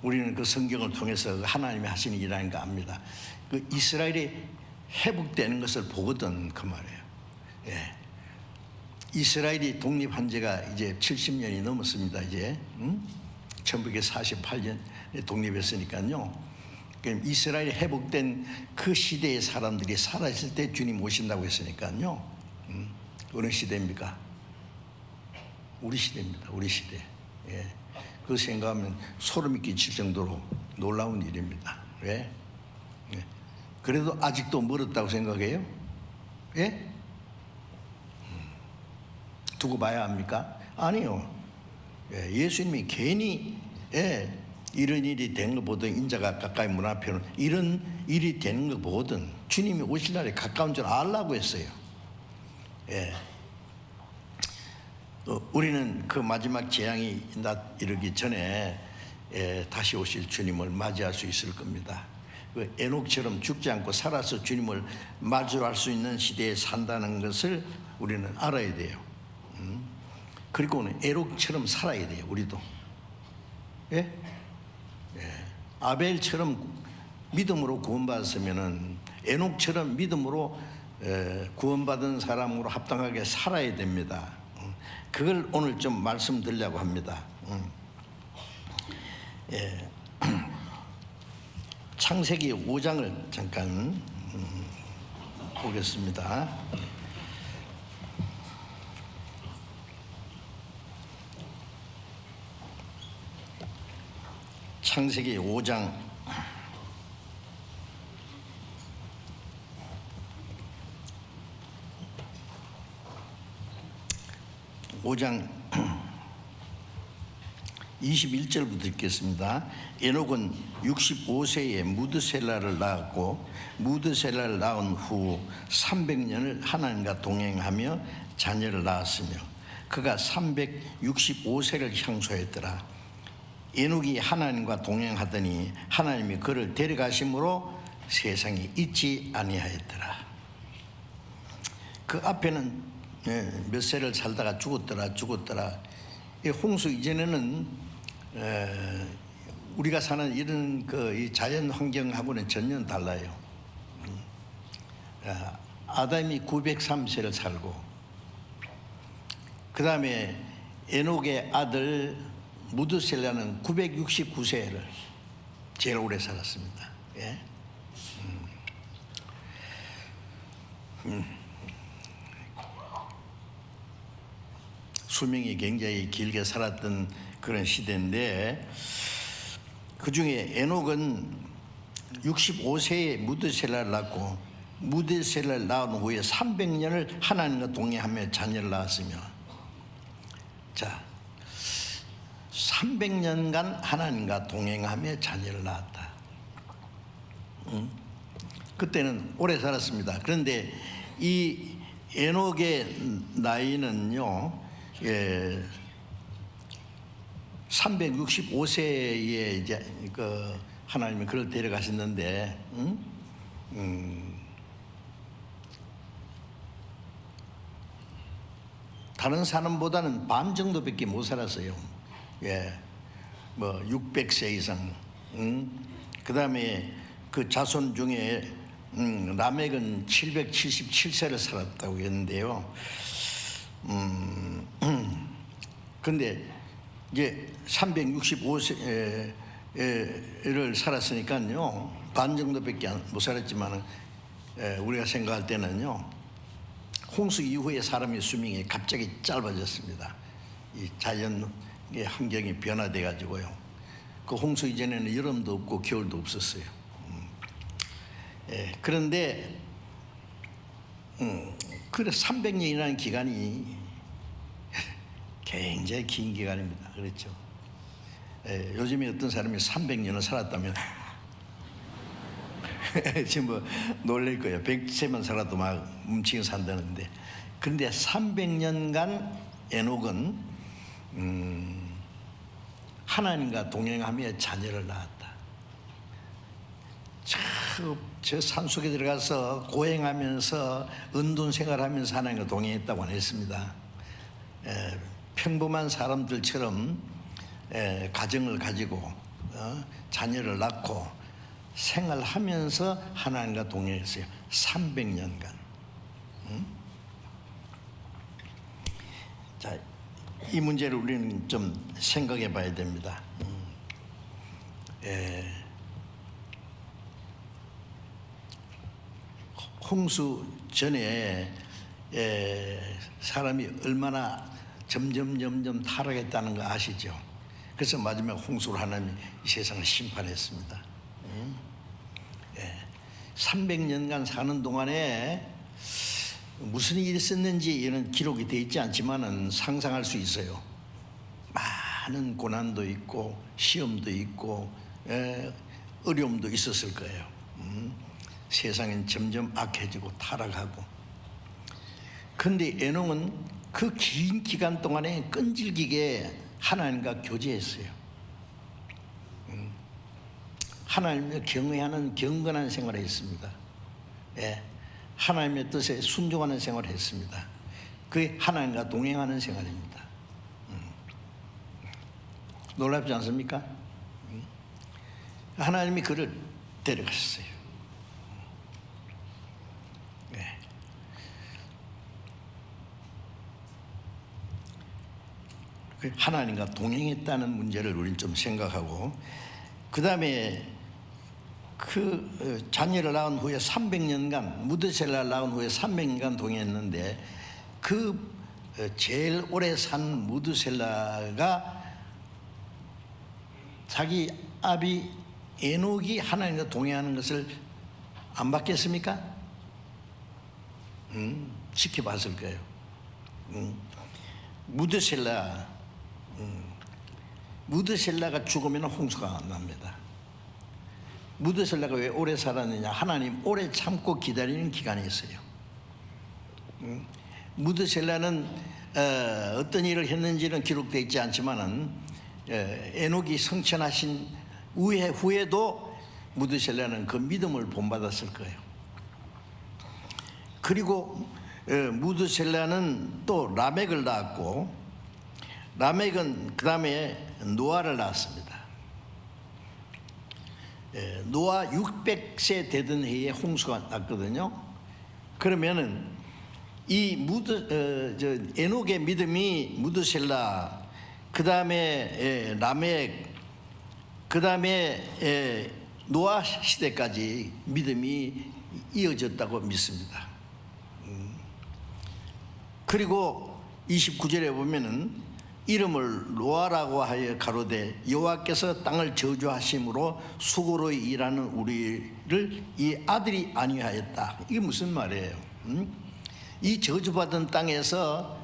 우리는 그 성경을 통해서 하나님이 하시는 일이라는 거 압니다. 그 이스라엘이 회복되는 것을 보거든, 그 말이에요. 이스라엘이 독립한 지가 이제 70년이 넘었습니다. 이제 1948년에 독립했으니까요. 이스라엘이 회복된 그 시대의 사람들이 살아있을 때 주님 오신다고 했으니까요. 어느 시대입니까? 우리 시대입니다. 우리 시대. 그 생각하면 소름이 끼칠 정도로 놀라운 일입니다. 왜? 그래도 아직도 멀었다고 생각해요? 두고 봐야 합니까? 아니요. 예수님이 괜히 이런 일이 된 것보다 인자가 가까이 문 앞에는 이런 일이 되는 것보다 주님이 오실 날이 가까운 줄 알라고 했어요. 우리는 그 마지막 재앙이 이르기 전에 다시 오실 주님을 맞이할 수 있을 겁니다. 그 에녹처럼 죽지 않고 살아서 주님을 마주할 수 있는 시대에 산다는 것을 우리는 알아야 돼요. 그리고는 에녹처럼 살아야 돼요. 우리도. 아벨처럼 믿음으로 구원받았으면은 에녹처럼 믿음으로 구원받은 사람으로 합당하게 살아야 됩니다. 그걸 오늘 좀 말씀드리려고 합니다. 창세기 5장을 잠깐 보겠습니다. 창세기 5장 21절부터 읽겠습니다. 에녹은 65세에 무드셀라를 낳았고 무드셀라를 낳은 후 300년을 하나님과 동행하며 자녀를 낳았으며 그가 365세를 향수하였더라. 에녹이 하나님과 동행하더니 하나님이 그를 데려가심으로 세상에 있지 아니하였더라. 그 앞에는 몇 세를 살다가 죽었더라. 이 홍수 이전에는 우리가 사는 이런 이 자연 환경하고는 전혀 달라요. 아담이 903세를 살고, 그 다음에 에녹의 아들 무드셀라는 969세를 제일 오래 살았습니다. 수명이 굉장히 길게 살았던 그런 시대인데, 그 중에 에녹은 65세에 무드셀라를 낳고 무드셀라를 낳은 후에 300년을 하나님과 동행하며 자녀를 낳았으며, 자, 300년간 하나님과 동행하며 자녀를 낳았다. 그때는 오래 살았습니다. 그런데 이 에녹의 나이는요, 365세에 이제 하나님이 그를 데려가셨는데, 다른 사람보다는 반 정도밖에 못 살았어요. 뭐 600세 이상. 그 다음에 그 자손 중에 라멕은 777세를 살았다고 했는데요. 근데 이제 365세를 살았으니까요, 반 정도밖에 못 살았지만 우리가 생각할 때는요, 홍수 이후에 사람의 수명이 갑자기 짧아졌습니다. 이 자연의 환경이 변화돼 가지고요. 그 홍수 이전에는 여름도 없고 겨울도 없었어요. 그런데 그래 300년이라는 기간이 굉장히 긴 기간입니다. 그렇죠? 요즘에 어떤 사람이 300년을 살았다면 지금 뭐 놀랄 거예요. 100세만 살아도 막 뭉치게 산다는데, 그런데 300년간 에녹은 하나님과 동행하며 자녀를 낳았다. 저 산속에 들어가서 고행하면서 은둔 생활하면서 하나님과 동행했다고 했습니다. 평범한 사람들처럼 가정을 가지고 자녀를 낳고 생활하면서 하나님과 동행했어요. 300년간. 자, 이 문제를 우리는 좀 생각해 봐야 됩니다. 홍수 전에 사람이 얼마나 점점 타락했다는 거 아시죠? 그래서 마지막 홍수로 하나님이 이 세상을 심판했습니다. 300년간 사는 동안에 무슨 일이 있었는지 이런 기록이 되어 있지 않지만은 상상할 수 있어요. 많은 고난도 있고 시험도 있고 어려움도 있었을 거예요. 세상은 점점 악해지고 타락하고. 그런데 에녹은 그 긴 기간 동안에 끈질기게 하나님과 교제했어요. 하나님을 경외하는 경건한 생활을 했습니다. 하나님의 뜻에 순종하는 생활을 했습니다. 그게 하나님과 동행하는 생활입니다. 놀랍지 않습니까? 하나님이 그를 데려가셨어요. 하나님과 동행했다는 문제를 우리는 좀 생각하고, 그 다음에 그 자녀를 낳은 후에 300년간, 무드셀라를 낳은 후에 300년간 동행했는데, 그 제일 오래 산 무드셀라가 자기 아비 에녹이 하나님과 동행하는 것을 안 봤겠습니까? 지켜봤을 거예요. 무드셀라가 죽으면 홍수가 납니다. 무드셀라가 왜 오래 살았느냐? 하나님 오래 참고 기다리는 기간이 있어요. 무드셀라는 어떤 일을 했는지는 기록되어 있지 않지만은 에녹이 성천하신 후에도 무드셀라는 그 믿음을 본받았을 거예요. 그리고 무드셀라는 또 라멕을 낳았고, 라멕은 그 다음에 노아를 낳았습니다. 노아 600세 되던 해에 홍수가 났거든요. 그러면은 이 에녹의 믿음이 무드셀라, 그 다음에 라멕, 그 다음에 노아 시대까지 믿음이 이어졌다고 믿습니다. 그리고 29절에 보면은 이름을 노아라고 하여 가로되 여호와께서 땅을 저주하심으로 수고로 일하는 우리를 이 아들이 아니하였다. 이게 무슨 말이에요? 이 저주받은 땅에서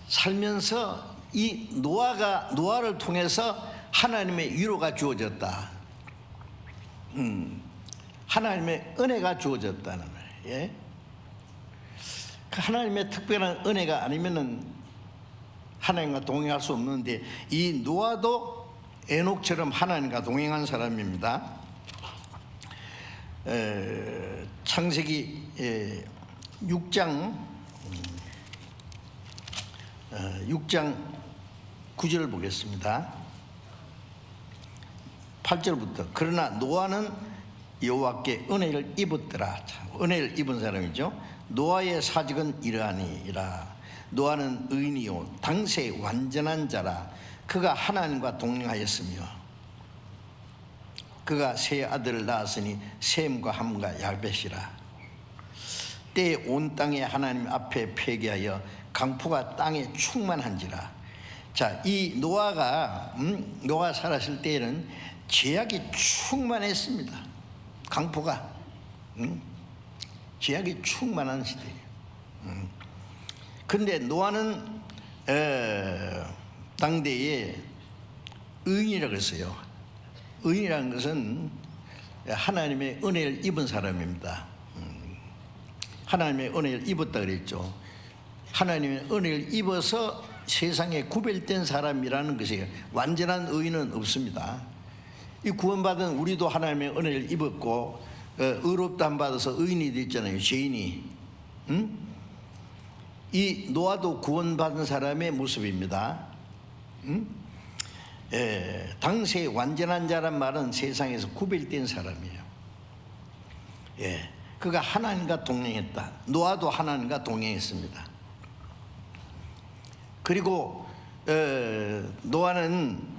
살면서 이 노아를 통해서 하나님의 위로가 주어졌다. 하나님의 은혜가 주어졌다는 말이에요. 그 하나님의 특별한 은혜가 아니면은 하나님과 동행할 수 없는데, 이 노아도 에녹처럼 하나님과 동행한 사람입니다. 창세기 6장 9절을 보겠습니다. 8절부터 그러나 노아는 여호와께 은혜를 입었더라. 은혜를 입은 사람이죠. 노아의 사직은 이러하니라. 노아는 의인이요 당세 완전한 자라. 그가 하나님과 동행하였으며 그가 세 아들을 낳았으니 셈과 함과 야벳이라. 때에 온 땅에 하나님 앞에 회개하여 강포가 땅에 충만한지라. 자, 이 노아가 살았을 때에는 죄악이 충만했습니다. 강포가 죄악이 충만한 시대예요. 그런데 노아는 당대에 의인이라고 했어요. 의인이라는 것은 하나님의 은혜를 입은 사람입니다. 하나님의 은혜를 입었다 그랬죠. 하나님의 은혜를 입어서 세상에 구별된 사람이라는 것이에요. 완전한 의인은 없습니다. 이 구원받은 우리도 하나님의 은혜를 입었고 의롭다함 받아서 의인이 됐잖아요. 죄인이. 이 노아도 구원받은 사람의 모습입니다. 당시에 완전한 자란 말은 세상에서 구별된 사람이에요. 그가 하나님과 동행했다. 노아도 하나님과 동행했습니다. 그리고 노아는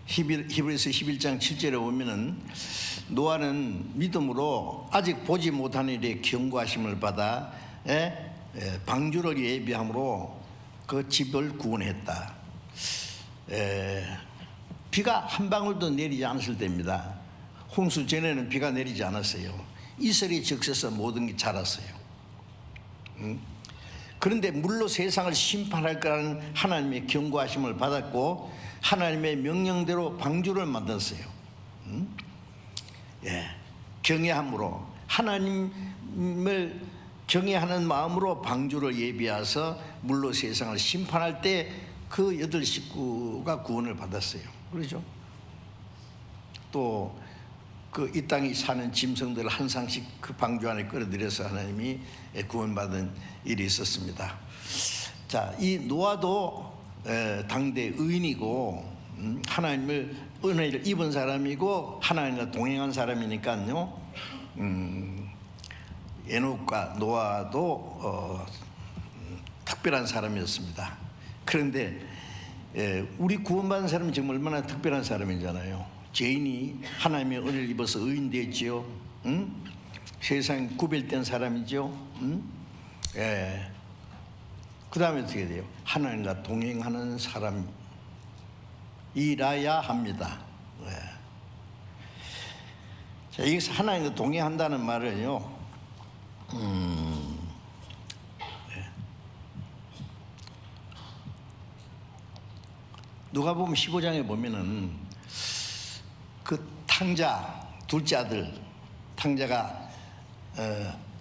히브리서 11장 7절에 보면은 노아는 믿음으로 아직 보지 못한 일에 경고하심을 받아 방주를 예비함으로 그 집을 구원했다. 비가 한 방울도 내리지 않았을 때입니다. 홍수 전에는 비가 내리지 않았어요. 이슬이 적셔서 모든 게 자랐어요. 그런데 물로 세상을 심판할 거라는 하나님의 경고하심을 받았고 하나님의 명령대로 방주를 만들었어요. 경외함으로, 하나님을 경외하는 마음으로 방주를 예비해서 물로 세상을 심판할 때 그 8식구가 구원을 받았어요. 그렇죠? 또 그 이 땅에 사는 짐승들 한 상씩 그 방주 안에 끌어들여서 하나님이 구원받은 일이 있었습니다. 자, 이 노아도 당대 의인이고 하나님을 은혜를 입은 사람이고 하나님과 동행한 사람이니까요. 에녹과 노아도 특별한 사람이었습니다. 그런데 우리 구원받은 사람이 정말 얼마나 특별한 사람이잖아요. 죄인이 하나님의 은혜를 입어서 의인되었지요. 응? 세상에 구별된 사람이죠. 응? 그 다음에 어떻게 돼요? 하나님과 동행하는 사람이라야 합니다. 자, 여기서 하나님과 동행한다는 말은요, 누가복음 15장에 보면은 그 탕자 둘째 아들 탕자가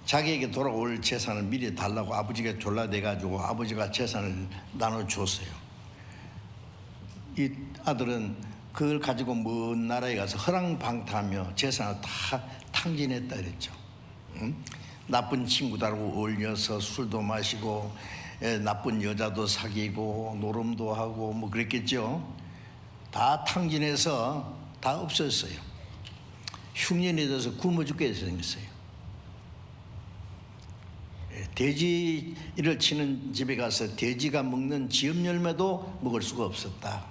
자기에게 돌아올 재산을 미리 달라고 아버지가 졸라대 가지고 아버지가 재산을 나눠줬어요. 이 아들은 그걸 가지고 먼 나라에 가서 허랑방탕하며 재산을 다 탕진했다 그랬죠. 나쁜 친구들하고 어울려서 술도 마시고 나쁜 여자도 사귀고 노름도 하고 뭐 그랬겠죠. 다 탕진해서 다 없었어요. 흉년이 돼서 굶어 죽게 생겼어요. 돼지를 치는 집에 가서 돼지가 먹는 지엽 열매도 먹을 수가 없었다.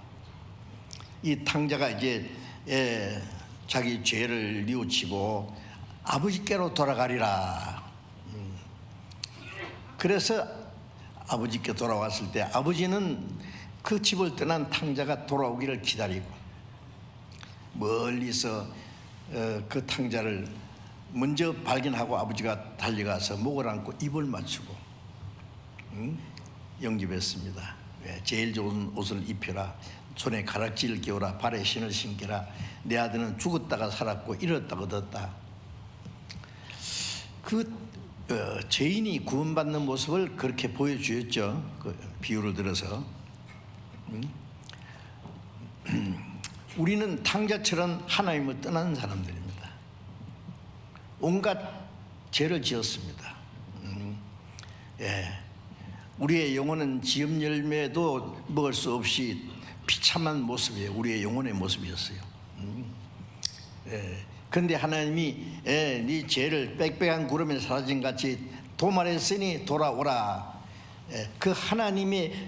이 탕자가 이제 자기 죄를 뉘우치고 아버지께로 돌아가리라. 그래서 아버지께 돌아왔을 때 아버지는 그 집을 떠난 탕자가 돌아오기를 기다리고 멀리서 그 탕자를 먼저 발견하고 아버지가 달려가서 목을 안고 입을 맞추고 영접했습니다. 제일 좋은 옷을 입혀라, 손에 가락지를 끼워라, 발에 신을 신겨라. 내 아들은 죽었다가 살았고 잃었다가 얻었다. 그 죄인이 구원받는 모습을 그렇게 보여주었죠. 그 비유를 들어서 우리는 탕자처럼 하나님을 떠난 사람들입니다. 온갖 죄를 지었습니다. 우리의 영혼은 지엽 열매도 먹을 수 없이 비참한 모습이에요. 우리의 영혼의 모습이었어요. 그런데 하나님이 네 죄를 빽빽한 구름에 사라진 같이 도말했으니 돌아오라. 그 하나님의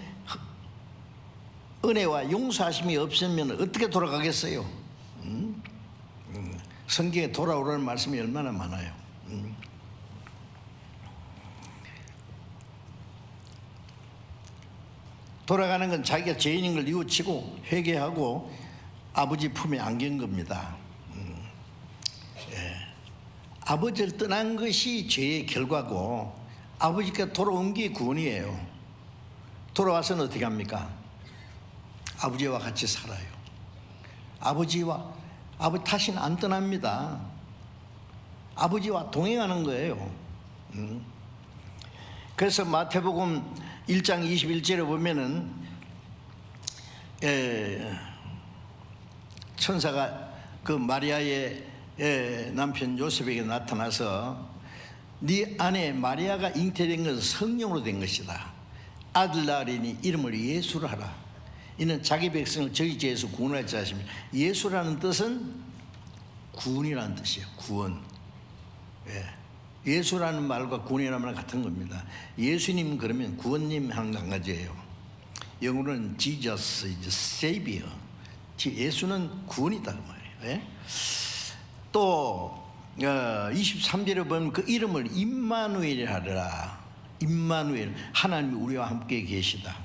은혜와 용서하심이 없으면 어떻게 돌아가겠어요? 성경에 돌아오라는 말씀이 얼마나 많아요. 돌아가는 건 자기가 죄인인 걸 뉘우치고 회개하고 아버지 품에 안긴 겁니다. 아버지를 떠난 것이 죄의 결과고 아버지께 돌아온 게 구원이에요. 돌아와서는 어떻게 합니까? 아버지와 같이 살아요. 아버지 다시는 안 떠납니다. 아버지와 동행하는 거예요. 그래서 마태복음 1장 21절에 보면은 천사가 그 마리아의 남편 요셉에게 나타나서 네 아내 마리아가 잉태된 것은 성령으로 된 것이다. 아들 낳으리니 이름을 예수로 하라. 이는 자기 백성을 저희 죄에서 구원할 자십니다. 예수라는 뜻은 구원이라는 뜻이에요. 구원. 예수라는 말과 구원이라는 말 같은 겁니다. 예수님 그러면 구원님 한 가지예요. 영어로는 Jesus is Savior. 예수는 구원이다 그 말이에요. 또 23절에 보면 그 이름을 임마누엘이라 하더라. 임마누엘, 하나님이 우리와 함께 계시다.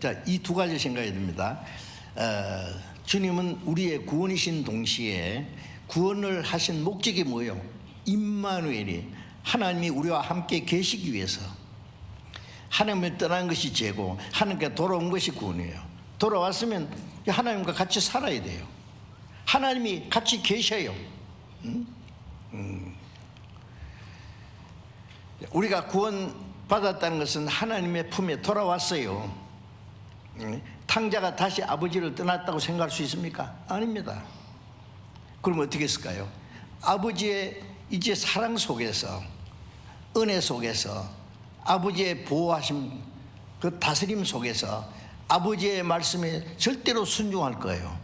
자, 이 두 가지 생각이 듭니다. 주님은 우리의 구원이신 동시에 구원을 하신 목적이 뭐예요? 임마누엘이 하나님이 우리와 함께 계시기 위해서. 하나님을 떠난 것이 죄고 하나님께 돌아온 것이 구원이에요. 돌아왔으면 하나님과 같이 살아야 돼요. 하나님이 같이 계셔요. 우리가 구원 받았다는 것은 하나님의 품에 돌아왔어요. 탕자가 다시 아버지를 떠났다고 생각할 수 있습니까? 아닙니다. 그럼 어떻게 했을까요? 아버지의 이제 사랑 속에서, 은혜 속에서, 아버지의 보호하심, 그 다스림 속에서 아버지의 말씀에 절대로 순종할 거예요.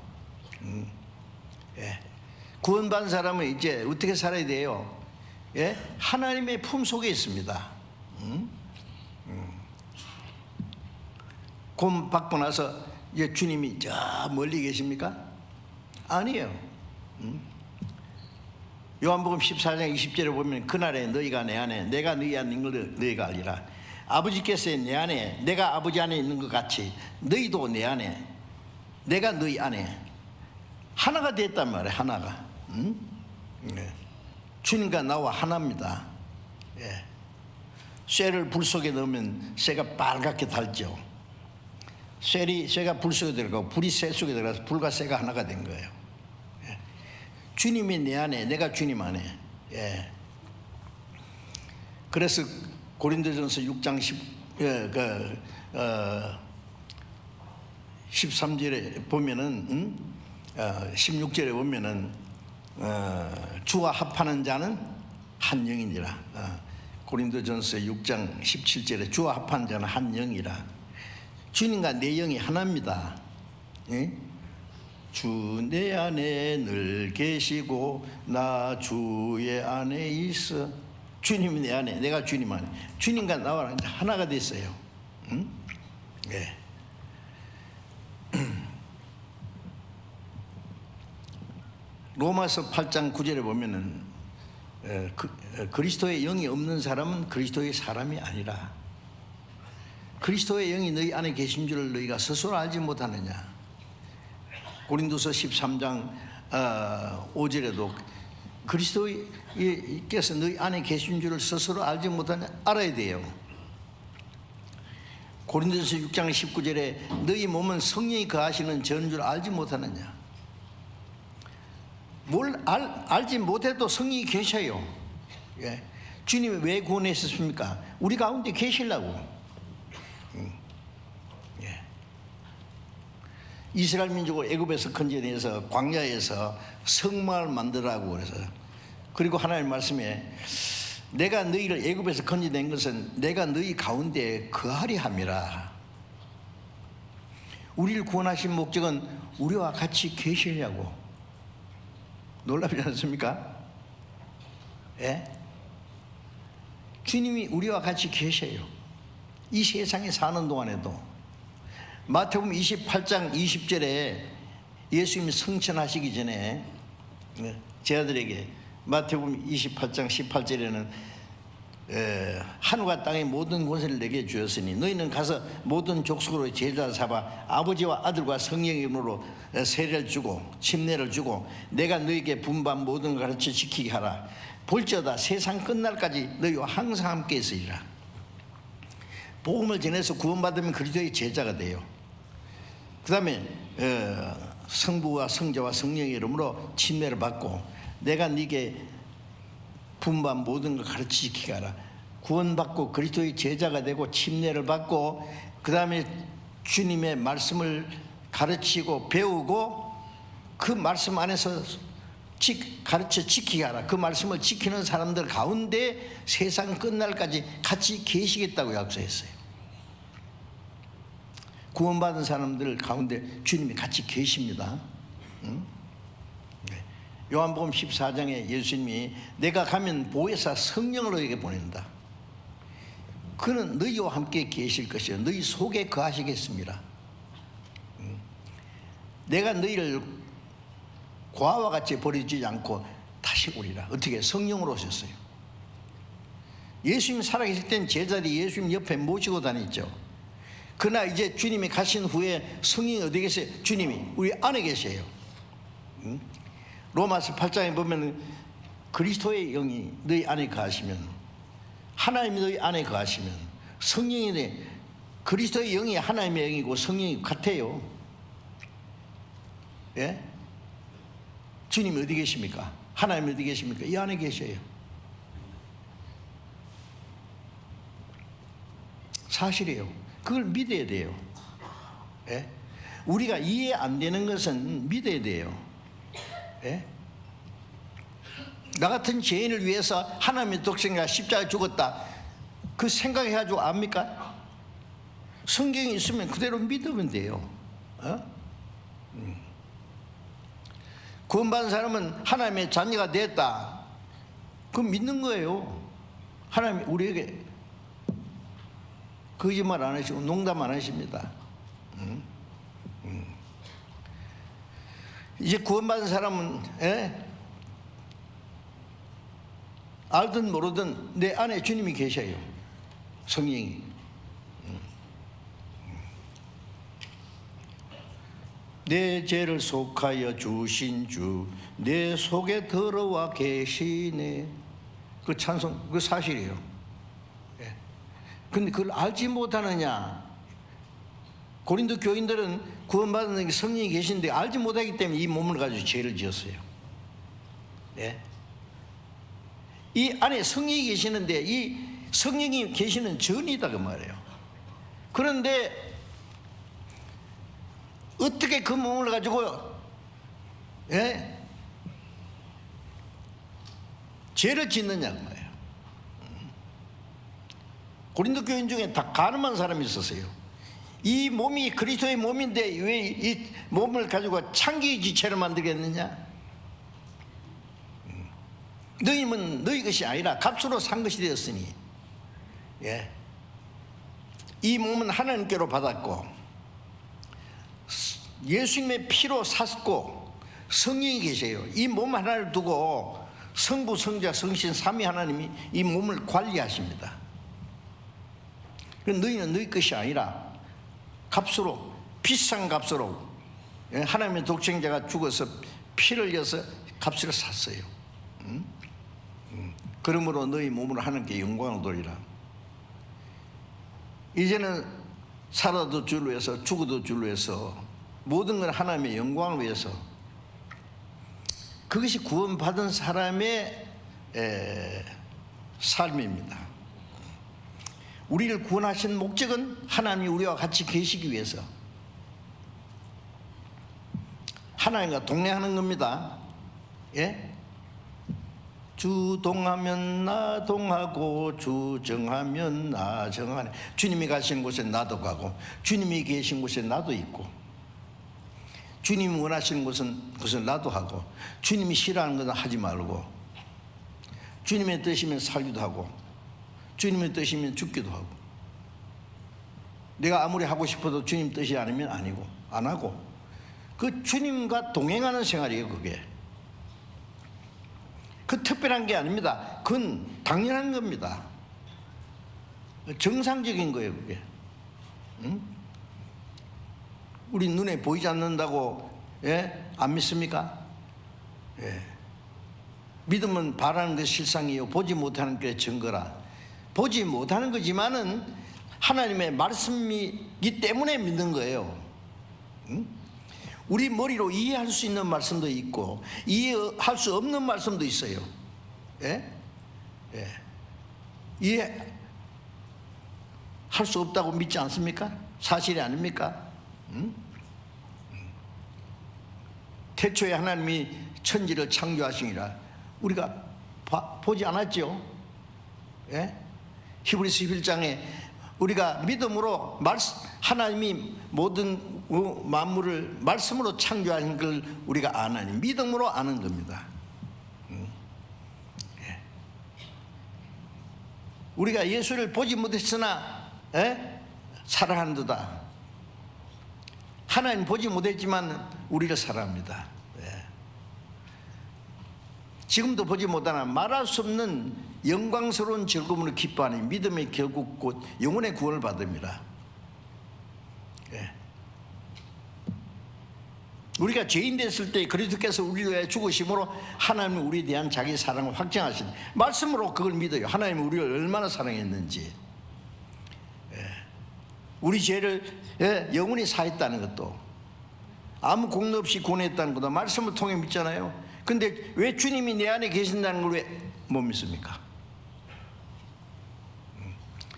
구원받은 사람은 이제 어떻게 살아야 돼요? 하나님의 품 속에 있습니다. 구원 받고 나서 이제 주님이 저 멀리 계십니까? 아니에요. 요한복음 14장 20절에 보면 그날에 너희가 내 안에 내가 너희 안에 있는 걸 너희가 알리라. 아버지께서 내 안에 내가 아버지 안에 있는 것 같이 너희도 내 안에 내가 너희 안에 하나가 됐단 말이에요. 하나가. 네. 주님과 나와 하나입니다. 예. 쇠를 불 속에 넣으면 쇠가 빨갛게 달죠. 쇠가 불 속에 들어가고 불이 쇠 속에 들어가서 불과 쇠가 하나가 된 거예요. 예. 주님이 내 안에 내가 주님 안에. 예. 그래서 고린도전서 6장 13절에 보면은 16절에 보면은 주와 합하는 자는 한 영이니라. 고린도전서 6장 17절에 주와 합하는 자는 한 영이라. 주님과 내 영이 하나입니다. 예? 주 내 안에 늘 계시고 나 주의 안에 있어. 주님이 내 안에 내가 주님 안에. 주님과 나와 하나가 됐어요. 응? 예. 로마서 8장 9절에 보면은 그리스도의 영이 없는 사람은 그리스도의 사람이 아니라 그리스도의 영이 너희 안에 계신 줄을 너희가 스스로 알지 못하느냐. 고린도서 13장 5절에도 그리스도께서 너희 안에 계신 줄을 스스로 알지 못하냐. 알아야 돼요. 고린도서 6장 19절에 너희 몸은 성령이 거하시는 전인 줄 알지 못하느냐. 뭘 알지 못해도 성령이 계셔요. 예. 주님이 왜 구원하셨습니까? 우리 가운데 계시려고. 예. 이스라엘 민족을 애굽에서 건져내서 광야에서 성막을 만들라고 그래서, 그리고 하나님 말씀에 내가 너희를 애굽에서 건져낸 것은 내가 너희 가운데 거하리 함이라. 우리를 구원하신 목적은 우리와 같이 계시려고. 놀랍지 않습니까? 예? 주님이 우리와 같이 계셔요. 이 세상에 사는 동안에도. 마태복음 28장 20절에 예수님이 성천하시기 전에 제자들에게 마태복음 28장 18절에는 하늘과 땅의 모든 권세를 내게 주었으니 너희는 가서 모든 족속으로 제자 삼아 아버지와 아들과 성령의 이름으로 세례를 주고 침례를 주고 내가 너희에게 분반 모든 걸 가르쳐 지키게 하라. 볼지어다 세상 끝날까지 너희와 항상 함께 있으리라. 복음을 전해서 구원받으면 그리스도의 제자가 돼요. 그 다음에 성부와 성자와 성령의 이름으로 침례를 받고 내가 네게 분반 모든 걸 가르쳐 지키게 하라. 구원받고 그리스도의 제자가 되고 침례를 받고 그 다음에 주님의 말씀을 가르치고 배우고 그 말씀 안에서 가르쳐 지키게 하라. 그 말씀을 지키는 사람들 가운데 세상 끝날까지 같이 계시겠다고 약속했어요. 구원받은 사람들 가운데 주님이 같이 계십니다. 응? 요한복음 14장에 예수님이 내가 가면 보혜사 성령을 너희에게 보낸다. 그는 너희와 함께 계실 것이요 너희 속에 거하시겠습니다. 내가 너희를 고아와 같이 버리지 않고 다시 오리라. 어떻게? 성령으로 오셨어요. 예수님 살아계실 땐 제자들이 예수님 옆에 모시고 다녔죠. 그러나 이제 주님이 가신 후에 성령이 어디 계세요? 주님이 우리 안에 계세요. 로마서 8장에 보면 그리스도의 영이 너희 안에 거하시면, 하나님이 너희 안에 거하시면, 성령이 그리스도의 영이 하나님의 영이고 성령이 같아요. 예? 주님이 어디 계십니까? 하나님이 어디 계십니까? 이 안에 계셔요. 사실이에요. 그걸 믿어야 돼요. 예? 우리가 이해 안 되는 것은 믿어야 돼요. 예? 나 같은 죄인을 위해서 하나님의 독생자가 십자가에 죽었다, 그 생각해가지고 압니까? 성경이 있으면 그대로 믿으면 돼요. 구원받은 사람은 하나님의 자녀가 됐다, 그건 믿는 거예요. 하나님이 우리에게 거짓말 안 하시고 농담 안 하십니다. 이제 구원받은 사람은 알든 모르든 내 안에 주님이 계셔요. 성령이. 내 죄를 속하여 주신 주 내 속에 들어와 계시네. 그 찬송, 그 사실이에요. 근데 그걸 알지 못하느냐. 고린도 교인들은 구원받은 성령이 계신데 알지 못하기 때문에 이 몸을 가지고 죄를 지었어요. 이 안에 성령이 계시는데 이 성령이 계시는 전이다 그 말이에요. 그런데 어떻게 그 몸을 가지고 죄를 짓느냐 그 말이에요. 고린도 교인 중에 다 가늠한 사람이 있었어요. 이 몸이 그리스도의 몸인데 왜 이 몸을 가지고 창기지체를 만들겠느냐? 너희 몸은 너희 것이 아니라 값으로 산 것이 되었으니, 이 몸은 하나님께로 받았고 예수님의 피로 샀고 성령이 계세요. 이 몸 하나를 두고 성부, 성자, 성신 삼위 하나님이 이 몸을 관리하십니다. 너희는 너희 것이 아니라 값으로, 비싼 값으로 하나님의 독생자가 죽어서 피를 흘려서 값으로 샀어요. 그러므로 너희 몸으로 하나님께 영광을 돌리라. 이제는 살아도 주를 위해서 죽어도 주를 위해서 모든 건 하나님의 영광을 위해서. 그것이 구원받은 사람의 삶입니다. 우리를 구원하신 목적은 하나님이 우리와 같이 계시기 위해서, 하나님과 동행하는 겁니다. 주 동하면 나 동하고 주 정하면 나 정하네. 주님이 가시는 곳에 나도 가고 주님이 계신 곳에 나도 있고, 주님이 원하시는 것은 나도 하고, 주님이 싫어하는 것은 하지 말고, 주님의 뜻이면 살기도 하고 주님의 뜻이면 죽기도 하고, 내가 아무리 하고 싶어도 주님 뜻이 아니면 아니고 안 하고, 그 주님과 동행하는 생활이에요. 그게 그 특별한 게 아닙니다. 그건 당연한 겁니다. 정상적인 거예요. 그게 우리 눈에 보이지 않는다고 안 믿습니까? 믿음은 바라는 것이 실상이요 보지 못하는 게 증거라. 보지 못하는 거지만은 하나님의 말씀이기 때문에 믿는 거예요. 우리 머리로 이해할 수 있는 말씀도 있고 이해할 수 없는 말씀도 있어요. 이해할 수 없다고 믿지 않습니까? 사실이 아닙니까? 태초에 하나님이 천지를 창조하시니라 우리가 보지 않았죠. 히브리서 11장에 우리가 믿음으로 하나님이 모든 만물을 말씀으로 창조하신 걸 우리가 아나니 믿음으로 아는 겁니다. 우리가 예수를 보지 못했으나 사랑한도다. 하나님 보지 못했지만 우리를 사랑합니다. 지금도 보지 못하나 말할 수 없는 영광스러운 즐거움으로 기뻐하니 믿음의 결국 곧 영혼의 구원을 받습니다. 우리가 죄인 됐을 때 그리스도께서 우리를 위해 죽으심으로 하나님은 우리에 대한 자기 사랑을 확증하신 말씀으로 그걸 믿어요. 하나님은 우리를 얼마나 사랑했는지, 우리 죄를 영원히 사했다는 것도, 아무 공로 없이 구원했다는 것도 말씀을 통해 믿잖아요. 근데 왜 주님이 내 안에 계신다는 걸 왜 못 믿습니까?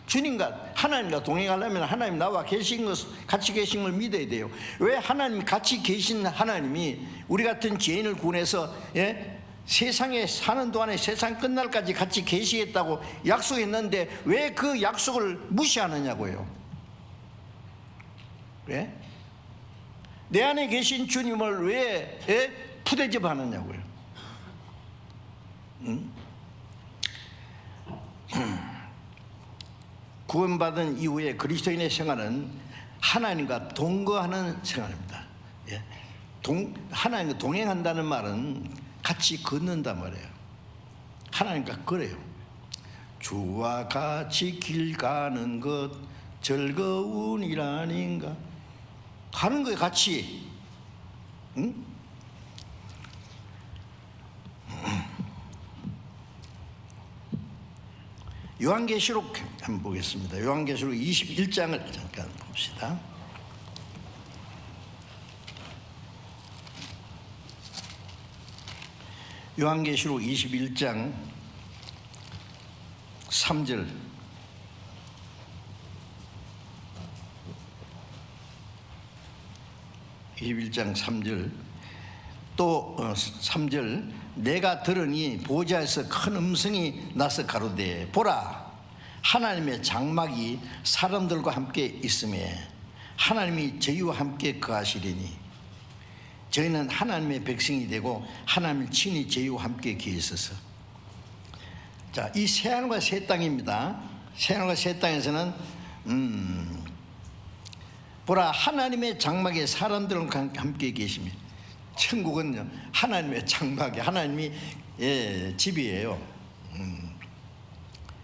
주님과 하나님과 동행하려면 하나님 나와 계신 것, 같이 계신 걸 믿어야 돼요. 왜 하나님 같이 계신 하나님이 우리 같은 죄인을 구원해서 세상에 사는 동안에 세상 끝날까지 같이 계시겠다고 약속했는데 왜 그 약속을 무시하느냐고요. 왜? 내 안에 계신 주님을 왜 푸대접 하느냐고요. 구원받은 이후에 그리스도인의 생활은 하나님과 동거하는 생활입니다. 예. 하나님과 동행한다는 말은 같이 걷는단 말이에요. 하나님과 그래요. 주와 같이 길 가는 것 즐거운 일 아닌가. 가는 거에 같이. 응? 요한계시록 한번 보겠습니다. 요한계시록 21장을 잠깐 봅시다. 요한계시록 21장 3절. 또 3절. 내가 들으니 보좌에서 큰 음성이 나서 가로되 보라 하나님의 장막이 사람들과 함께 있음에 하나님이 저희와 함께 거하시리니 저희는 하나님의 백성이 되고 하나님을 친히 저희와 함께 계시소서. 자, 이 새하늘과 새 땅입니다. 새하늘과 새 땅에서는 보라 하나님의 장막에 사람들과 함께 계시며, 천국은요 하나님의 장막에 하나님이 집이에요.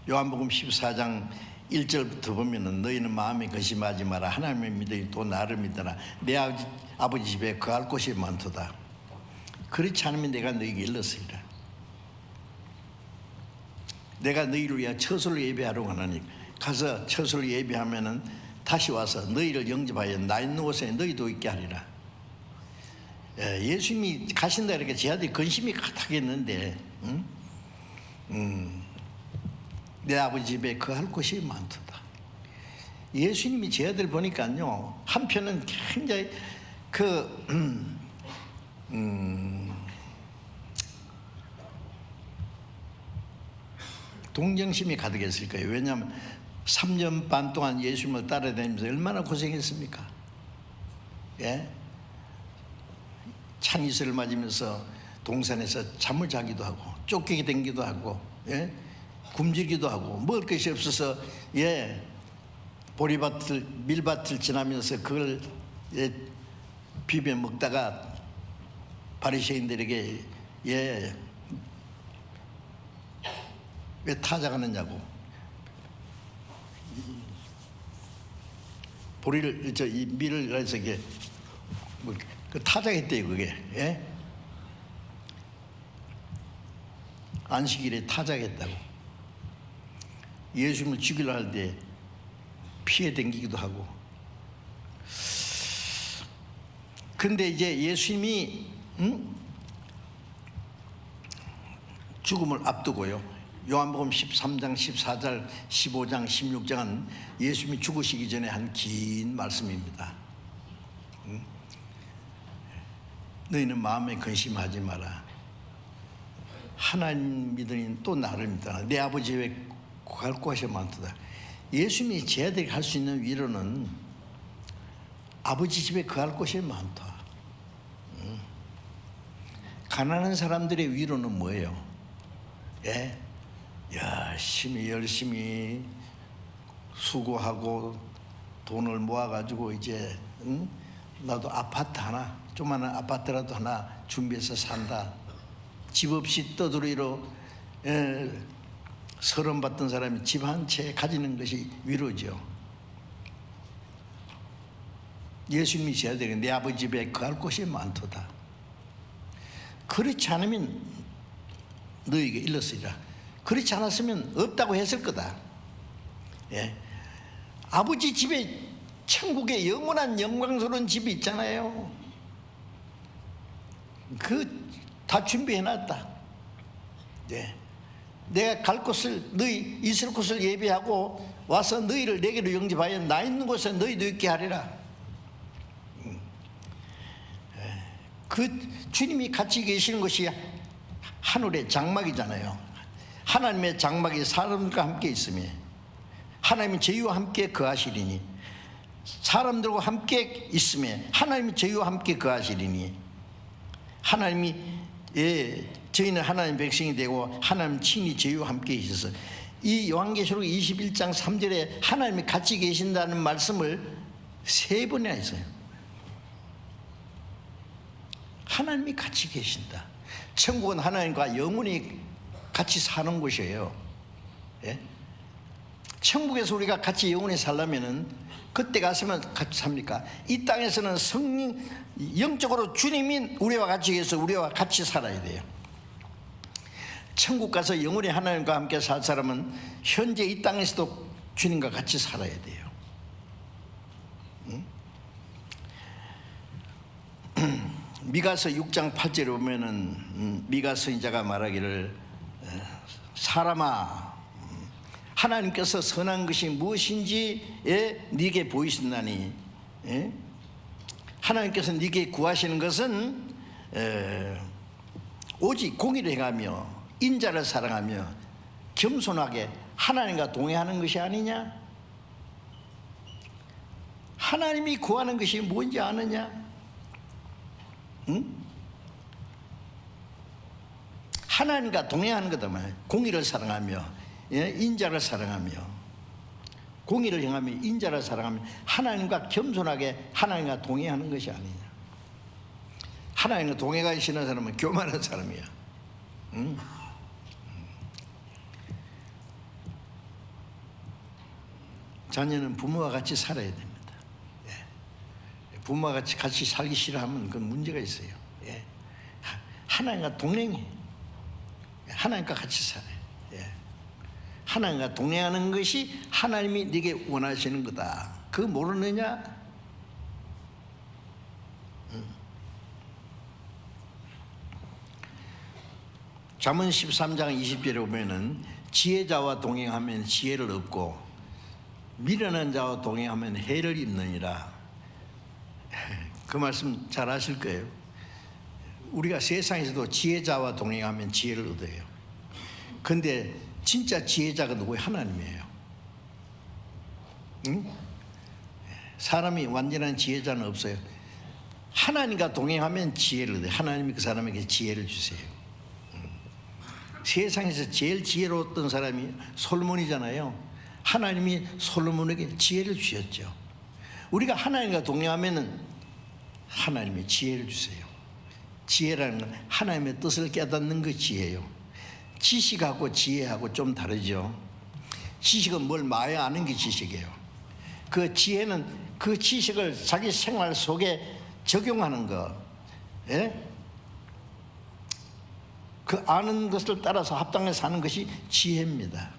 요한복음 14장 1절부터 보면은 너희는 마음에 근심하지 마라. 하나님을 믿으니 또 나를 믿어라. 내 아버지 집에 거할 곳이 많도다. 그렇지 않으면 내가 너희에게 일렀으리라. 내가 너희를 위하여 처소를 예비하려고 하나니 가서 처소를 예비하면은 다시 와서 너희를 영접하여 나 있는 곳에 너희도 있게 하리라. 예수님이 가신다 이렇게 제 아들이 근심이 가득했는데 내 아버지 집에 거할 곳이 많도다. 예수님이 제 아들 보니까요 한편은 굉장히 동정심이 가득했을 거예요. 왜냐하면 3년 반 동안 예수님을 따라다니면서 얼마나 고생했습니까? 예? 찬이슬을 맞으면서 동산에서 잠을 자기도 하고 쫓기게 댕기도 하고, 예? 굶주리기도 하고 먹을 것이 없어서 보리밭을 밀밭을 지나면서 그걸 비벼 먹다가 바리새인들에게 왜 타작하느냐고 보리를 이 밀을 해서 이게 그 타작했대요. 그게 안식일에 타작했다고. 예수님을 죽이려 할 때 피해 댕기기도 하고. 그런데 이제 예수님이 죽음을 앞두고요. 요한복음 13장, 14절, 15장, 16장은 예수님이 죽으시기 전에 한 긴 말씀입니다. 너희는 마음에 근심하지 마라. 하나님 믿으니 또 나를 믿어라. 내 아버지 집에 갈 곳이 많도다. 예수님이 제 아들이 갈 수 있는 위로는 아버지 집에 거할 곳이 많다. 가난한 사람들의 위로는 뭐예요? 열심히 수고하고 돈을 모아가지고 이제 나도 아파트 하나, 조그마한 아파트라도 하나 준비해서 산다. 집 없이 떠돌이로 서름받던 사람이 집 한 채 가지는 것이 위로죠. 예수님이 져야 되겠네. 내 아버지 집에 거할 곳이 많도다. 그렇지 않으면 너에게 일렀으리라. 그렇지 않았으면 없다고 했을 거다. 아버지 집에 천국에 영원한 영광스러운 집이 있잖아요. 그 다 준비해놨다. 내가 갈 곳을 너희 있을 곳을 예비하고 와서 너희를 내게로 영접하여 나 있는 곳에 너희도 있게 하리라. 그 주님이 같이 계시는 것이 하늘의 장막이잖아요. 하나님의 장막이 사람들과 함께 있으며 하나님이 저희와 함께 거하시리니, 사람들과 함께 있으며 하나님이 저희와 함께 거하시리니, 하나님이 저희는 하나님 백성이 되고 하나님 친히 저희와 함께 있어서, 이 요한계시록 21장 3절에 하나님이 같이 계신다는 말씀을 3번이나 있어요. 하나님이 같이 계신다. 천국은 하나님과 영원히 같이 사는 곳이에요. 예? 천국에서 우리가 같이 영원히 살려면은 그때 가서면 같이 삽니까? 이 땅에서는 성령, 영적으로 주님이 우리와 같이 계셔서 우리와 같이 살아야 돼요. 천국 가서 영원히 하나님과 함께 살 사람은 현재 이 땅에서도 주님과 같이 살아야 돼요. 미가서 6장 8절에 보면은 미가 선지자가 말하기를 사람아 하나님께서 선한 것이 무엇인지에 네게 보이신다니 하나님께서 네게 구하시는 것은 오직 공의를 행하며 인자를 사랑하며 겸손하게 하나님과 동행하는 것이 아니냐? 하나님이 구하는 것이 뭔지 아느냐? 응? 하나님과 동행하는 거다 말이야. 공의를 사랑하며 인자를 사랑하며 공의를 행하며 인자를 사랑하며 하나님과 겸손하게 하나님과 동행하는 것이 아니냐. 하나님과 동행하시는 사람은 교만한 사람이야. 응? 자녀는 부모와 같이 살아야 됩니다. 부모와 같이 살기 싫어하면 그건 문제가 있어요. 하나님과 동행해. 하나님과 같이 살아요. 하나님과 동행하는 것이 하나님이 네게 원하시는 거다. 그거 모르느냐? 잠언 13장 20절에 보면은 지혜자와 동행하면 지혜를 얻고 미련한 자와 동행하면 해를 입느니라. 그 말씀 잘 아실 거예요. 우리가 세상에서도 지혜자와 동행하면 지혜를 얻어요. 근데 진짜 지혜자가 누구예요? 하나님이에요. 응? 사람이 완전한 지혜자는 없어요. 하나님과 동행하면 지혜를 얻어요. 하나님이 그 사람에게 지혜를 주세요. 세상에서 제일 지혜로웠던 사람이 솔로몬이잖아요. 하나님이 솔로몬에게 지혜를 주셨죠. 우리가 하나님과 동행하면은 하나님이 지혜를 주세요. 지혜라는 건 하나님의 뜻을 깨닫는 그 지혜예요. 지식하고 지혜하고 좀 다르죠. 지식은 뭘 많이 아는 게 지식이에요. 그 지혜는 그 지식을 자기 생활 속에 적용하는 것, 그 아는 것을 따라서 합당해서 사는 것이 지혜입니다.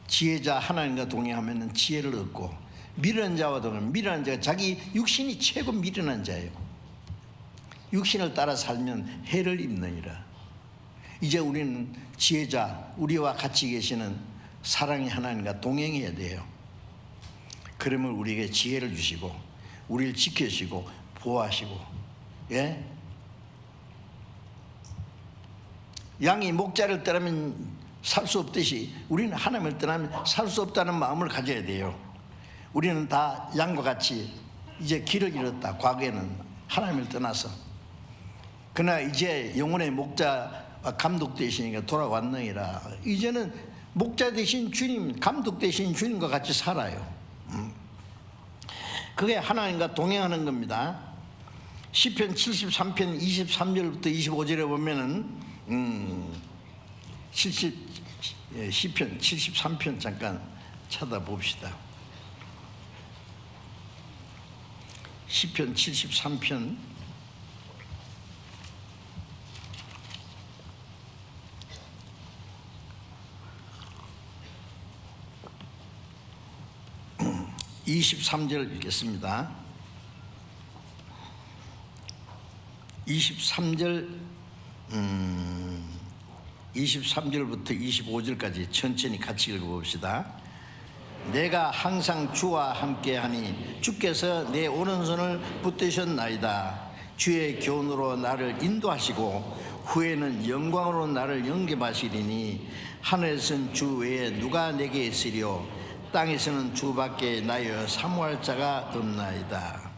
지혜자 하나님과 동행하면 지혜를 얻고 미련한 자와 동행, 미련한 자가 자기 육신이 최고 미련한 자예요. 육신을 따라 살면 해를 입느니라. 이제 우리는 지혜자, 우리와 같이 계시는 사랑의 하나님과 동행해야 돼요. 그러면 우리에게 지혜를 주시고 우리를 지켜주시고 보호하시고, 양이 목자를 떠나면 살 수 없듯이 우리는 하나님을 떠나면 살 수 없다는 마음을 가져야 돼요. 우리는 다 양과 같이 이제 길을 잃었다. 과거에는 하나님을 떠나서. 그러나 이제 영혼의 목자 감독 되시니까 돌아왔느니라. 이제는 목자 되신 주님, 감독 되신 주님과 같이 살아요. 그게 하나님과 동행하는 겁니다. 시편 73편 23절부터 25절에 보면은 시편 73편 잠깐 찾아봅시다. 시편 73편 23절 읽겠습니다. 23절부터 25절까지 천천히 같이 읽어봅시다. 내가 항상 주와 함께하니 주께서 내 오른손을 붙드셨나이다. 주의 교훈으로 나를 인도하시고 후에는 영광으로 나를 영접하시리니 하늘에서는 주 외에 누가 내게 있으리요 땅에서는 주밖에 나여 사모할 자가 없나이다.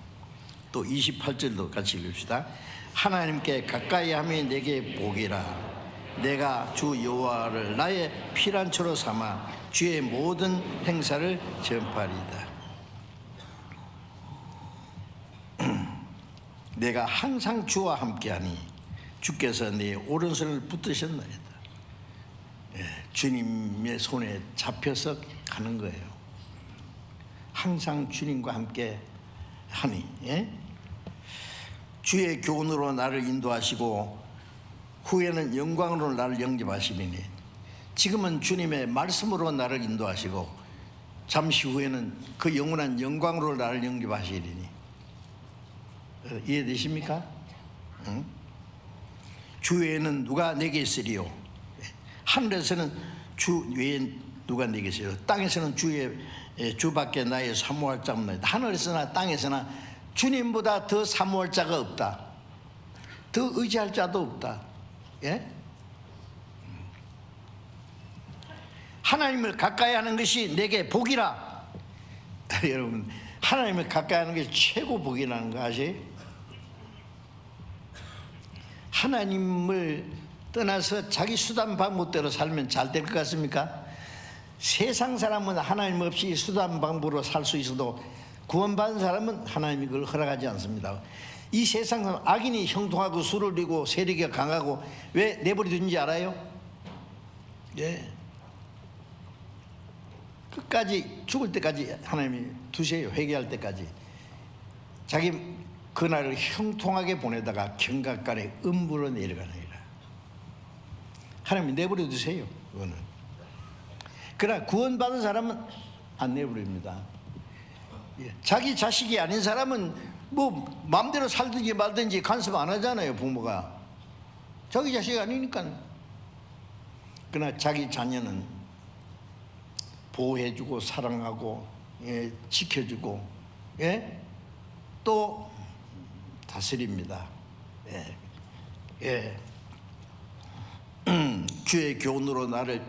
또 28절도 같이 읽읍시다. 하나님께 가까이 하면 내게 복이라. 내가 주 여호와를 나의 피난처로 삼아 주의 모든 행사를 전파리이다. 내가 항상 주와 함께하니 주께서 내 오른손을 붙드셨나이다. 주님의 손에 잡혀서 가는 거예요. 항상 주님과 함께 하니, 주의 교훈으로 나를 인도하시고 후에는 영광으로 나를 영접하시리니, 지금은 주님의 말씀으로 나를 인도하시고 잠시 후에는 그 영원한 영광으로 나를 영접하시리니. 이해되십니까? 응? 주 외에는 누가 내게 있으리요? 하늘에서는 주 외에 누가 내게 있으리요? 땅에서는 주밖에 나의 사모할 자가 없나이다. 하늘에서나 땅에서나 주님보다 더 사모할 자가 없다. 더 의지할 자도 없다. 예? 하나님을 가까이 하는 것이 내게 복이라. 여러분, 하나님을 가까이 하는 것이 최고 복이라는 거 아세요? 하나님을 떠나서 자기 수단 방법대로 살면 잘 될 것 같습니까? 세상 사람은 하나님 없이 수단 방법으로 살 수 있어도 구원받은 사람은 하나님이 그걸 허락하지 않습니다. 이 세상 사람, 악인이 형통하고 술을 들이고 세력이 강하고 왜 내버려두는지 알아요? 예. 끝까지 죽을 때까지 하나님이 두세요. 회개할 때까지. 자기 그날을 형통하게 보내다가 경각간에 음부로 내려가느니라. 하나님이 내버려 두세요. 그거는. 그러나 구원받은 사람은 안 내버립니다. 자기 자식이 아닌 사람은 뭐 마음대로 살든지 말든지 간섭 안 하잖아요. 부모가 자기 자식이 아니니까. 그러나 자기 자녀는 보호해주고 사랑하고, 지켜주고, 또 다스립니다. 주의 교훈으로 나를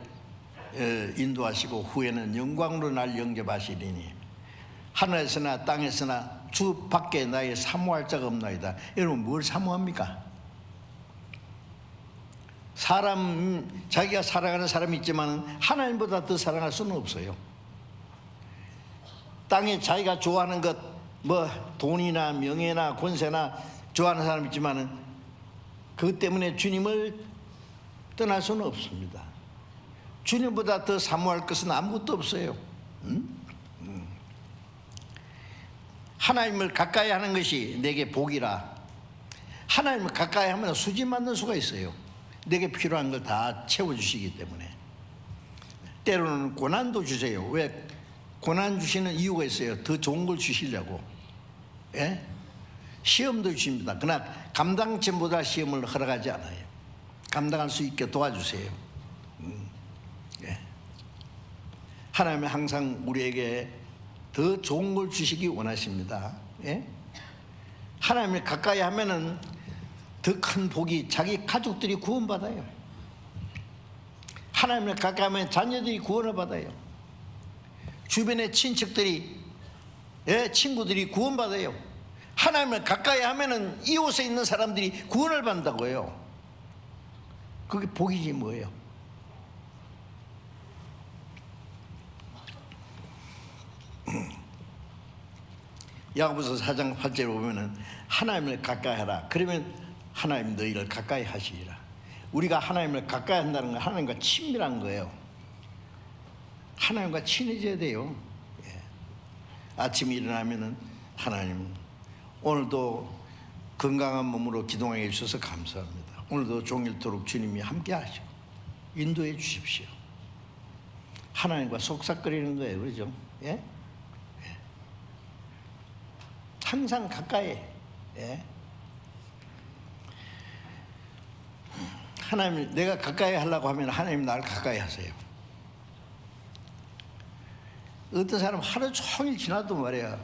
인도하시고 후에는 영광으로 날 영접하시리니 하늘에서나 땅에서나 주 밖에 나의 사모할 자가 없나이다. 여러분, 뭘 사모합니까? 사람, 자기가 사랑하는 사람이 있지만 하나님보다 더 사랑할 수는 없어요. 땅에 자기가 좋아하는 것, 뭐 돈이나 명예나 권세나 좋아하는 사람이 있지만 그것 때문에 주님을 떠날 수는 없습니다. 주님보다 더 사모할 것은 아무것도 없어요. 하나님을 가까이 하는 것이 내게 복이라. 하나님을 가까이 하면 수지 맞는 수가 있어요. 내게 필요한 걸 다 채워주시기 때문에. 때로는 고난도 주세요. 왜? 고난 주시는 이유가 있어요. 더 좋은 걸 주시려고. 시험도 주십니다. 그러나 감당치보다 시험을 허락하지 않아요. 감당할 수 있게 도와주세요. 하나님은 항상 우리에게 더 좋은 걸 주시기 원하십니다. 하나님을 가까이 하면은 더 큰 복이 자기 가족들이 구원받아요. 하나님을 가까이 하면 자녀들이 구원을 받아요. 주변의 친척들이, 친구들이 구원받아요. 하나님을 가까이 하면은 이웃에 있는 사람들이 구원을 받는다고요. 그게 복이지 뭐예요. 야고보서 4장 8절에 보면은 하나님을 가까이 하라. 그러면 하나님 너희를 가까이 하시리라. 우리가 하나님을 가까이 한다는 건 하나님과 친밀한 거예요. 하나님과 친해져야 돼요. 아침에 일어나면은 하나님, 오늘도 건강한 몸으로 기도하게 해주셔서 감사합니다. 오늘도 종일토록 주님이 함께 하시고 인도해 주십시오. 하나님과 속삭거리는 거예요. 그렇죠? 항상 가까이. 하나님, 내가 가까이 하려고 하면 하나님 나를 가까이 하세요. 어떤 사람 하루 종일 지나도 말이야,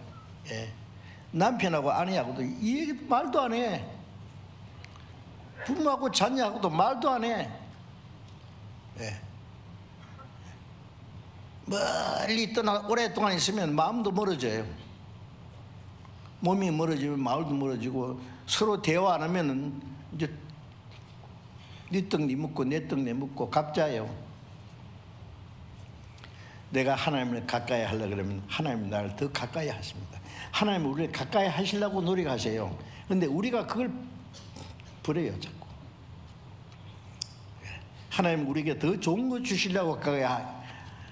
남편하고 아내하고도 이 얘기 말도 안 해. 부모하고 자녀하고도 말도 안 해. 멀리 떠나 오랫동안 있으면 마음도 멀어져요. 몸이 멀어지면 마음도 멀어지고 서로 대화 안 하면은 이제 네 떡 네 묻고 내 떡 내 묻고 각자예요. 내가 하나님을 가까이 하려고 그러면 하나님 나를 더 가까이 하십니다. 하나님은 우리를 가까이 하시려고 노력하세요. 그런데 우리가 그걸 버려요 자꾸. 하나님 우리에게 더 좋은 거 주시려고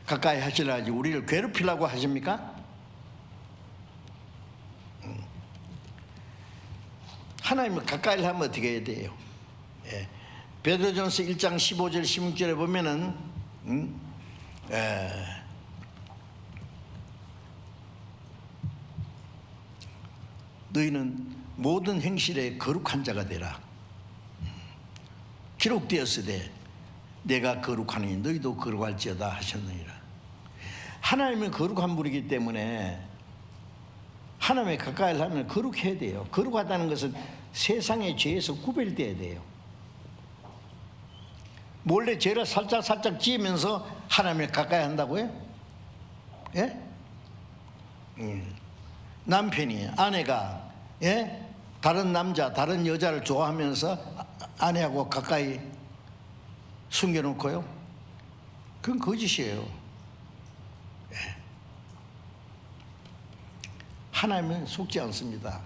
가까이 하시려 하지 우리를 괴롭히려고 하십니까? 하나님을 가까이 하면 어떻게 해야 돼요? 예. 베드로전서 1장 15절 16절에 보면은 너희는 모든 행실에 거룩한 자가 되라. 기록되었으되 내가 거룩하니 너희도 거룩할지어다 하셨느니라. 하나님은 거룩한 분이기 때문에 하나님의 가까이 하면 거룩해야 돼요. 거룩하다는 것은 세상의 죄에서 구별돼야 돼요. 몰래 죄를 살짝 지으면서 하나님을 가까이 한다고요? 예? 남편이 아내가 다른 남자 다른 여자를 좋아하면서 아내하고 가까이 숨겨놓고요? 그건 거짓이에요. 하나님은 속지 않습니다.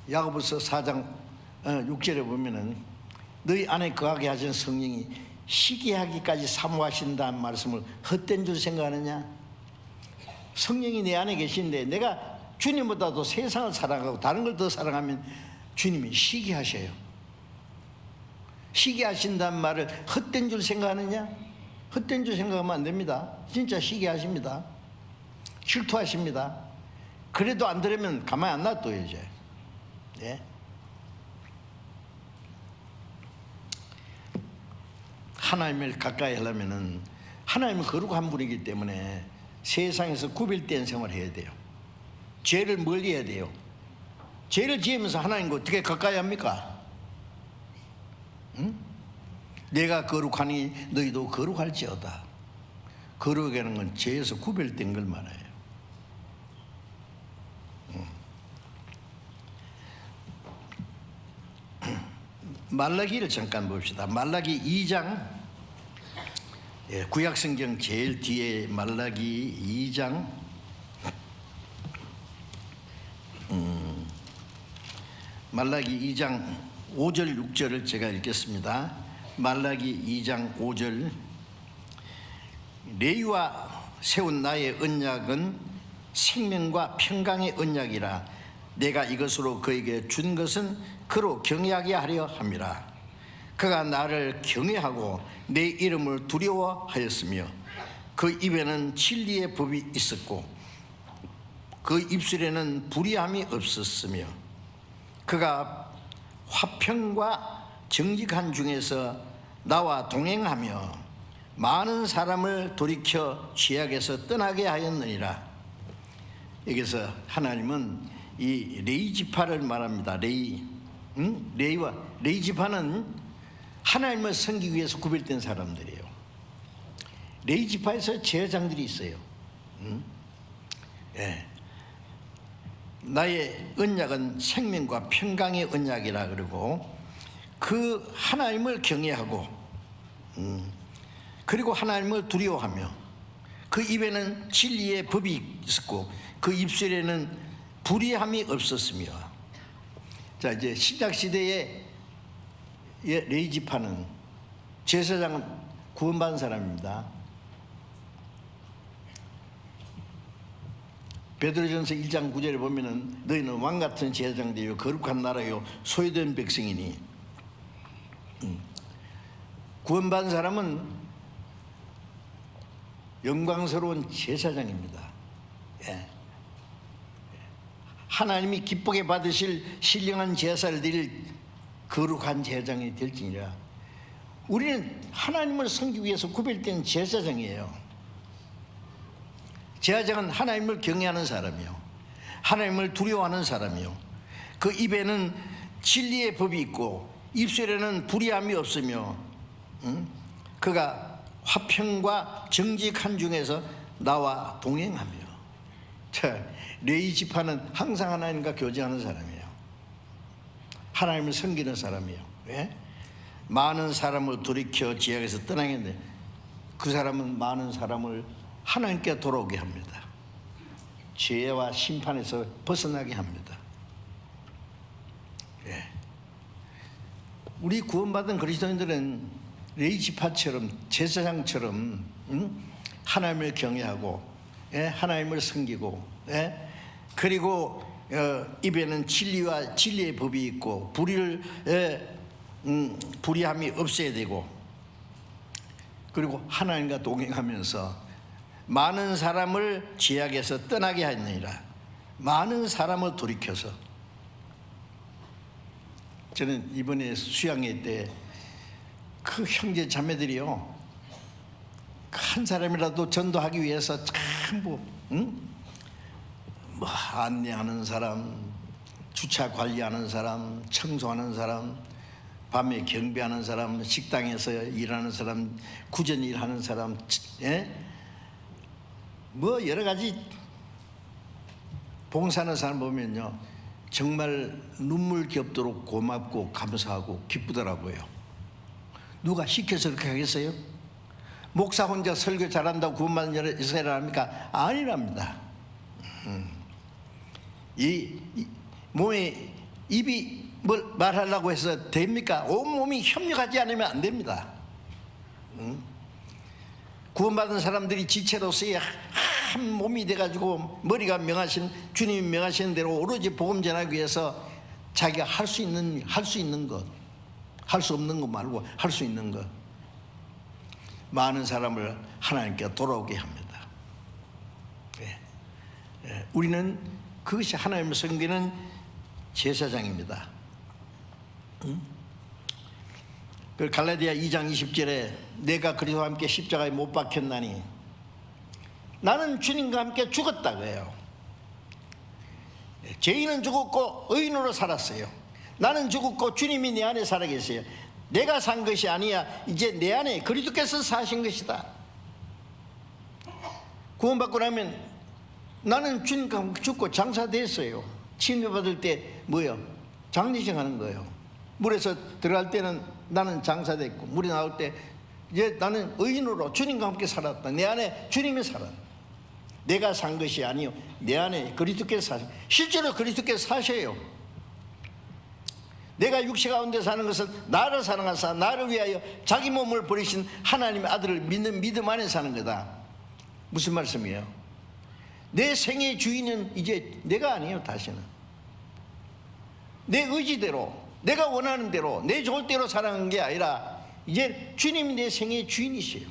야고보서 4장 6절에 보면은 너희 안에 거하게 하신 성령이 시기하기까지 사모하신다는 말씀을 헛된 줄 생각하느냐? 성령이 내 안에 계신데 내가 주님보다도 세상을 사랑하고 다른 걸 더 사랑하면 주님이 시기하셔요. 시기하신다는 말을 헛된 줄 생각하느냐? 헛된 줄 생각하면 안 됩니다. 진짜 시기하십니다. 질투하십니다. 그래도 안 들으면 가만히 안 놔둬야죠. 예? 하나님을 가까이 하려면은 하나님은 거룩한 분이기 때문에 세상에서 구별된 생활을 해야 돼요. 죄를 멀리 해야 돼요. 죄를 지으면서 하나님과 어떻게 가까이 합니까? 응? 내가 거룩하니 너희도 거룩할지어다. 거룩하는 건 죄에서 구별된 걸 말해요. 말라기를 잠깐 봅시다. 말라기 2장, 구약성경 제일 뒤에 말라기 2장 말라기 2장 5절 6절을 제가 읽겠습니다. 말라기 2장 5절 레위와 세운 나의 언약은 생명과 평강의 언약이라 내가 이것으로 그에게 준 것은 그로 경외하게 하려 함이라. 그가 나를 경외하고 내 이름을 두려워하였으며 그 입에는 진리의 법이 있었고 그 입술에는 불의함이 없었으며 그가 화평과 정직한 중에서 나와 동행하며 많은 사람을 돌이켜 죄악에서 떠나게 하였느니라. 여기서 하나님은 이 레위 지파를 말합니다. 레위와 레위 지파는 하나님을 섬기기 위해서 구별된 사람들이에요. 레위 지파에서 제사장들이 있어요. 나의 언약은 생명과 평강의 언약이라 그러고 그 하나님을 경외하고 그리고 하나님을 두려워하며 그 입에는 진리의 법이 있었고 그 입술에는 불의함이 없었으며. 자, 이제 신약시대의 레위 지파는 제사장은 구원받은 사람입니다. 베드로전서 1장 9절에 보면은 너희는 왕같은 제사장들이요 거룩한 나라요 소유된 백성이니. 구원받은 사람은 영광스러운 제사장입니다. 하나님이 기쁘게 받으실 신령한 제사를 드릴 거룩한 제사장이 될지니라. 우리는 하나님을 섬기기 위해서 구별된 제사장이에요. 제사장은 하나님을 경외하는 사람이요 하나님을 두려워하는 사람이요 그 입에는 진리의 법이 있고 입술에는 불의함이 없으며 그가 화평과 정직한 중에서 나와 동행하며. 자, 레위 지파는 항상 하나님과 교제하는 사람이에요. 하나님을 섬기는 사람이에요. 왜? 많은 사람을 돌이켜 지옥에서 떠나게 하는데 그 사람은 많은 사람을 하나님께 돌아오게 합니다. 죄와 심판에서 벗어나게 합니다. 예. 우리 구원받은 그리스도인들은 레위지파처럼 제사장처럼 하나님을 경외하고 하나님을 섬기고 그리고 입에는 진리와 진리의 법이 있고 불의함이 없어야 되고 그리고 하나님과 동행하면서 많은 사람을 죄악에서 떠나게 하느니라. 많은 사람을 돌이켜서 저는 이번에 수양회 때 그 형제 자매들이요 한 사람이라도 전도하기 위해서 전부 뭐 안내하는 사람, 주차 관리하는 사람, 청소하는 사람, 밤에 경비하는 사람, 식당에서 일하는 사람, 구전 일하는 사람, 뭐 여러 가지 봉사하는 사람 보면요 정말 눈물 겹도록 고맙고 감사하고 기쁘더라고요. 누가 시켜서 그렇게 하겠어요? 목사 혼자 설교 잘한다고 구원받은 이스라엘 합니까? 아니랍니다. 이 몸에 입이 뭘 말하려고 해서 됩니까? 온몸이 협력하지 않으면 안 됩니다. 구원받은 사람들이 지체로서의 한 몸이 돼가지고 머리가 명하신 주님이 명하시는 대로 오로지 복음 전하기 위해서 자기가 할 수 있는 것, 할 수 없는 것 말고 할 수 있는 것, 많은 사람을 하나님께 돌아오게 합니다. 우리는 그것이 하나님을 섬기는 제사장입니다. 그 갈라디아 2장 20절에 내가 그리스도와 함께 십자가에 못 박혔나니 나는 주님과 함께 죽었다고 해요. 죄인은 죽었고 의인으로 살았어요. 나는 죽었고 주님이 내 안에 살아계세요. 내가 산 것이 아니야 이제 내 안에 그리스도께서 사신 것이다. 구원받고 나면 나는 주님과 함께 죽고 장사됐어요. 침례받을 때 뭐요? 장례식 하는 거예요. 물에서 들어갈 때는 나는 장사됐고 물에 나올 때 이제 나는 의인으로 주님과 함께 살았다. 내 안에 주님이 살았다. 내가 산 것이 아니요 내 안에 그리스도께서 사셔. 실제로 그리스도께서 사셔요. 내가 육체 가운데 사는 것은 나를 사랑하사 나를 위하여 자기 몸을 버리신 하나님의 아들을 믿는 믿음 안에 사는 거다. 무슨 말씀이에요? 내 생의 주인은 이제 내가 아니에요. 다시는 내 의지대로 내가 원하는 대로 내 좋을 대로 살아가는 게 아니라 이제 주님이 내 생의 주인이시에요.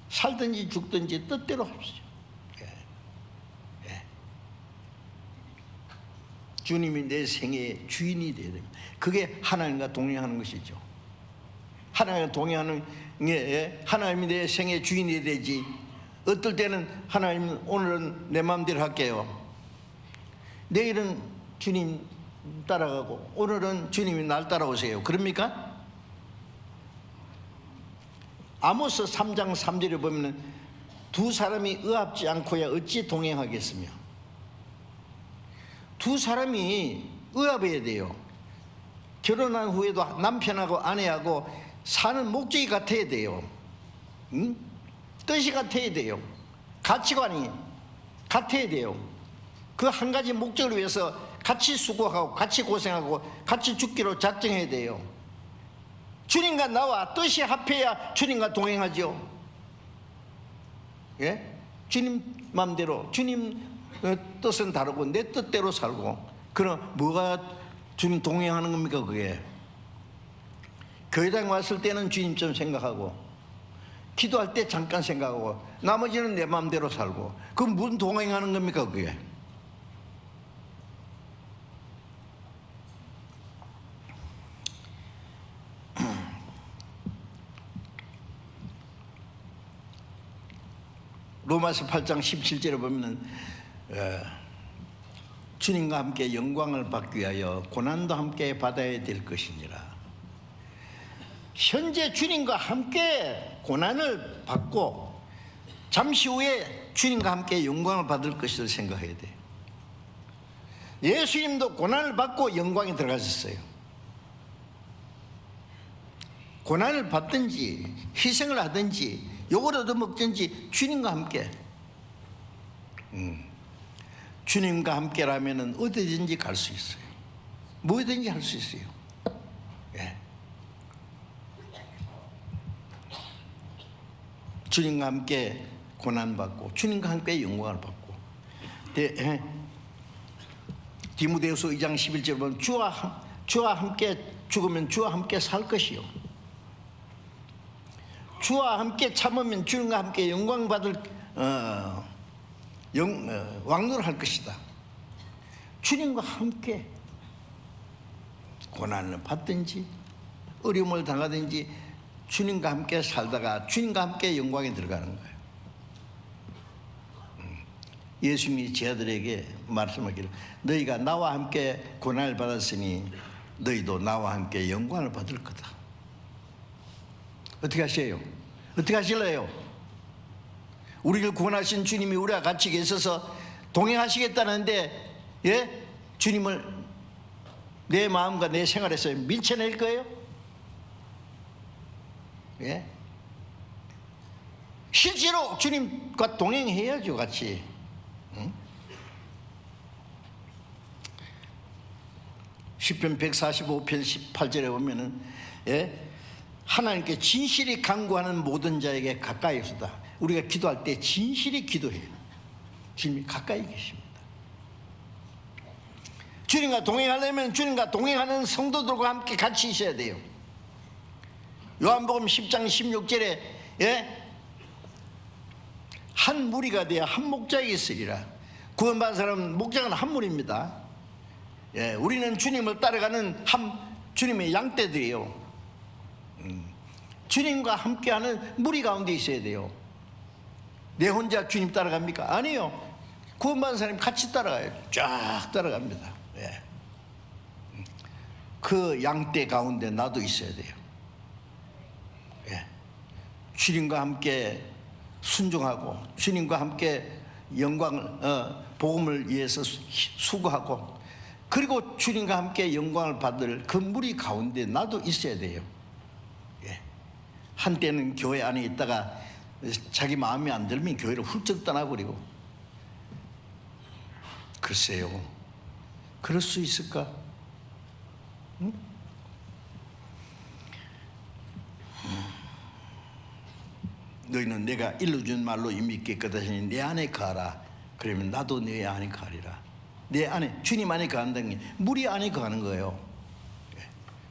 살든지 죽든지 뜻대로 합시다. 주님이 내 생의 주인이 되어야 됩니다. 그게 하나님과 동행하는 것이죠. 하나님과 동행하는 게 하나님이 내 생의 주인이 되지. 어떨 때는 하나님 오늘은 내 마음대로 할게요. 내일은 주님 따라가고 오늘은 주님이 날 따라오세요. 그럽니까? 아모스 3장 3절에 보면 두 사람이 의합지 않고야 어찌 동행하겠으며 두 사람이 의합해야 돼요. 결혼한 후에도 남편하고 아내하고 사는 목적이 같아야 돼요. 뜻이 같아야 돼요. 가치관이 같아야 돼요. 그 한 가지 목적을 위해서 같이 수고하고 같이 고생하고 같이 죽기로 작정해야 돼요. 주님과 나와 뜻이 합해야 주님과 동행하죠. 예? 주님 마음대로 주님 뜻은 다르고 내 뜻대로 살고 그럼 뭐가 주님 동행하는 겁니까? 그게 교회당 왔을 때는 주님 좀 생각하고 기도할 때 잠깐 생각하고 나머지는 내 마음대로 살고 그럼 무슨 동행하는 겁니까? 그게 로마서 8장 17절에 보면은 주님과 함께 영광을 받기 위하여 고난도 함께 받아야 될 것이니라. 현재 주님과 함께 고난을 받고 잠시 후에 주님과 함께 영광을 받을 것을 생각해야 돼요. 예수님도 고난을 받고 영광에 들어가셨어요. 고난을 받든지 희생을 하든지 욕을 얻어먹든지 주님과 함께, 주님과 함께라면 어디든지 갈 수 있어요. 뭐든지 할 수 있어요. 예. 주님과 함께 고난받고 주님과 함께 영광을 받고. 디모데후서 2장 11절 보면 주와 함께 죽으면 주와 함께 살 것이요, 주와 함께 참으면 주님과 함께 영광 받을 왕노를 할 것이다. 주님과 함께 고난을 받든지 어려움을 당하든지 주님과 함께 살다가 주님과 함께 영광에 들어가는 거예요. 예수님이 제자들에게 말씀하기를 너희가 나와 함께 고난을 받았으니 너희도 나와 함께 영광을 받을 거다. 어떻게 하세요? 어떻게 하실래요? 우리를 구원하신 주님이 우리와 같이 계셔서 동행하시겠다는데, 예? 주님을 내 마음과 내 생활에서 밀쳐낼 거예요? 예? 실제로 주님과 동행해야죠, 같이. 응? 시편 145편 18절에 보면은, 예? 하나님께 진실이 간구하는 모든 자에게 가까이 있다. 우리가 기도할 때 진실이 기도해요. 주님이 가까이 계십니다. 주님과 동행하려면 주님과 동행하는 성도들과 함께 같이 있어야 돼요. 요한복음 10장 16절에, 예? 한 무리가 되어 한 목자에 있으리라. 구원받은 사람은 목자는 한 무리입니다. 예, 우리는 주님을 따라가는 주님의 양떼들이에요. 주님과 함께하는 무리 가운데 있어야 돼요. 내 혼자 주님 따라갑니까? 아니요. 구원받은 사람이 같이 따라가요. 쫙 따라갑니다. 예. 그 양떼 가운데 나도 있어야 돼요. 예. 주님과 함께 순종하고 주님과 함께 영광을 복음을 위해서 수고하고, 그리고 주님과 함께 영광을 받을 그 무리 가운데 나도 있어야 돼요. 예. 한때는 교회 안에 있다가 자기 마음이 안 들면 교회를 훌쩍 떠나버리고. 글쎄요, 그럴 수 있을까? 응? 너희는 내가 일러준 말로 이미 깨끗하시니 내 안에 가라. 그러면 나도 내 안에 가리라. 내 안에, 주님 안에 가는다는 게 무리 안에 가는 거예요.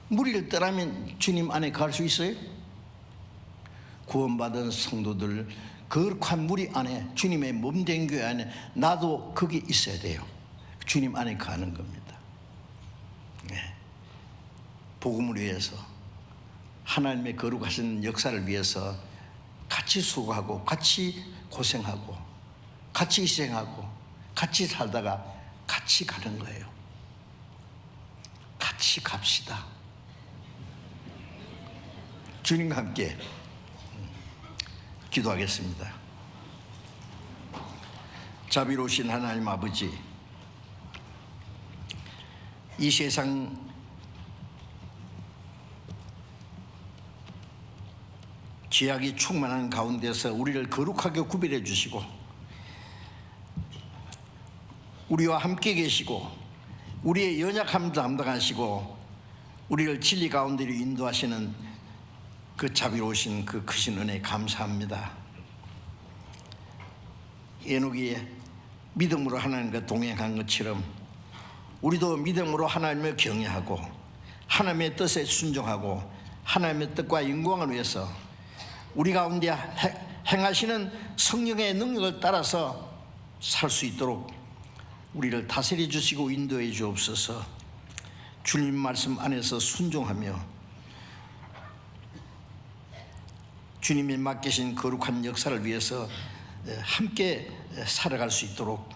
무리를 떠나면 주님 안에 갈 수 있어요? 구원받은 성도들 거룩한 무리 안에, 주님의 몸된 교회 안에 나도 거기 있어야 돼요. 주님 안에 가는 겁니다. 네. 복음을 위해서, 하나님의 거룩하신 역사를 위해서 같이 수고하고 같이 고생하고 같이 희생하고 같이 살다가 같이 가는 거예요. 같이 갑시다. 주님과 함께 기도하겠습니다. 자비로우신 하나님 아버지, 이 세상 죄악이 충만한 가운데서 우리를 거룩하게 구별해 주시고 우리와 함께 계시고 우리의 연약함도 담당하시고 우리를 진리 가운데로 인도하시는 그 자비로우신 그 크신 은혜 감사합니다. 에녹이 믿음으로 하나님과 동행한 것처럼 우리도 믿음으로 하나님을 경외하고 하나님의 뜻에 순종하고 하나님의 뜻과 영광을 위해서 우리 가운데 행하시는 성령의 능력을 따라서 살 수 있도록 우리를 다스려 주시고 인도해 주옵소서. 주님 말씀 안에서 순종하며 주님이 맡기신 거룩한 역사를 위해서 함께 살아갈 수 있도록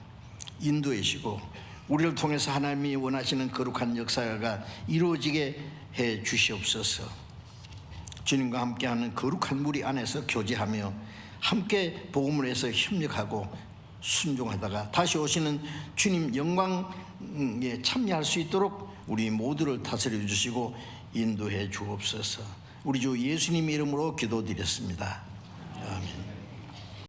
인도해 주시고 우리를 통해서 하나님이 원하시는 거룩한 역사가 이루어지게 해 주시옵소서. 주님과 함께하는 거룩한 무리 안에서 교제하며 함께 복음을 해서 협력하고 순종하다가 다시 오시는 주님 영광에 참여할 수 있도록 우리 모두를 다스려 주시고 인도해 주옵소서. 우리 주 예수님 이름으로 기도드렸습니다. 아멘.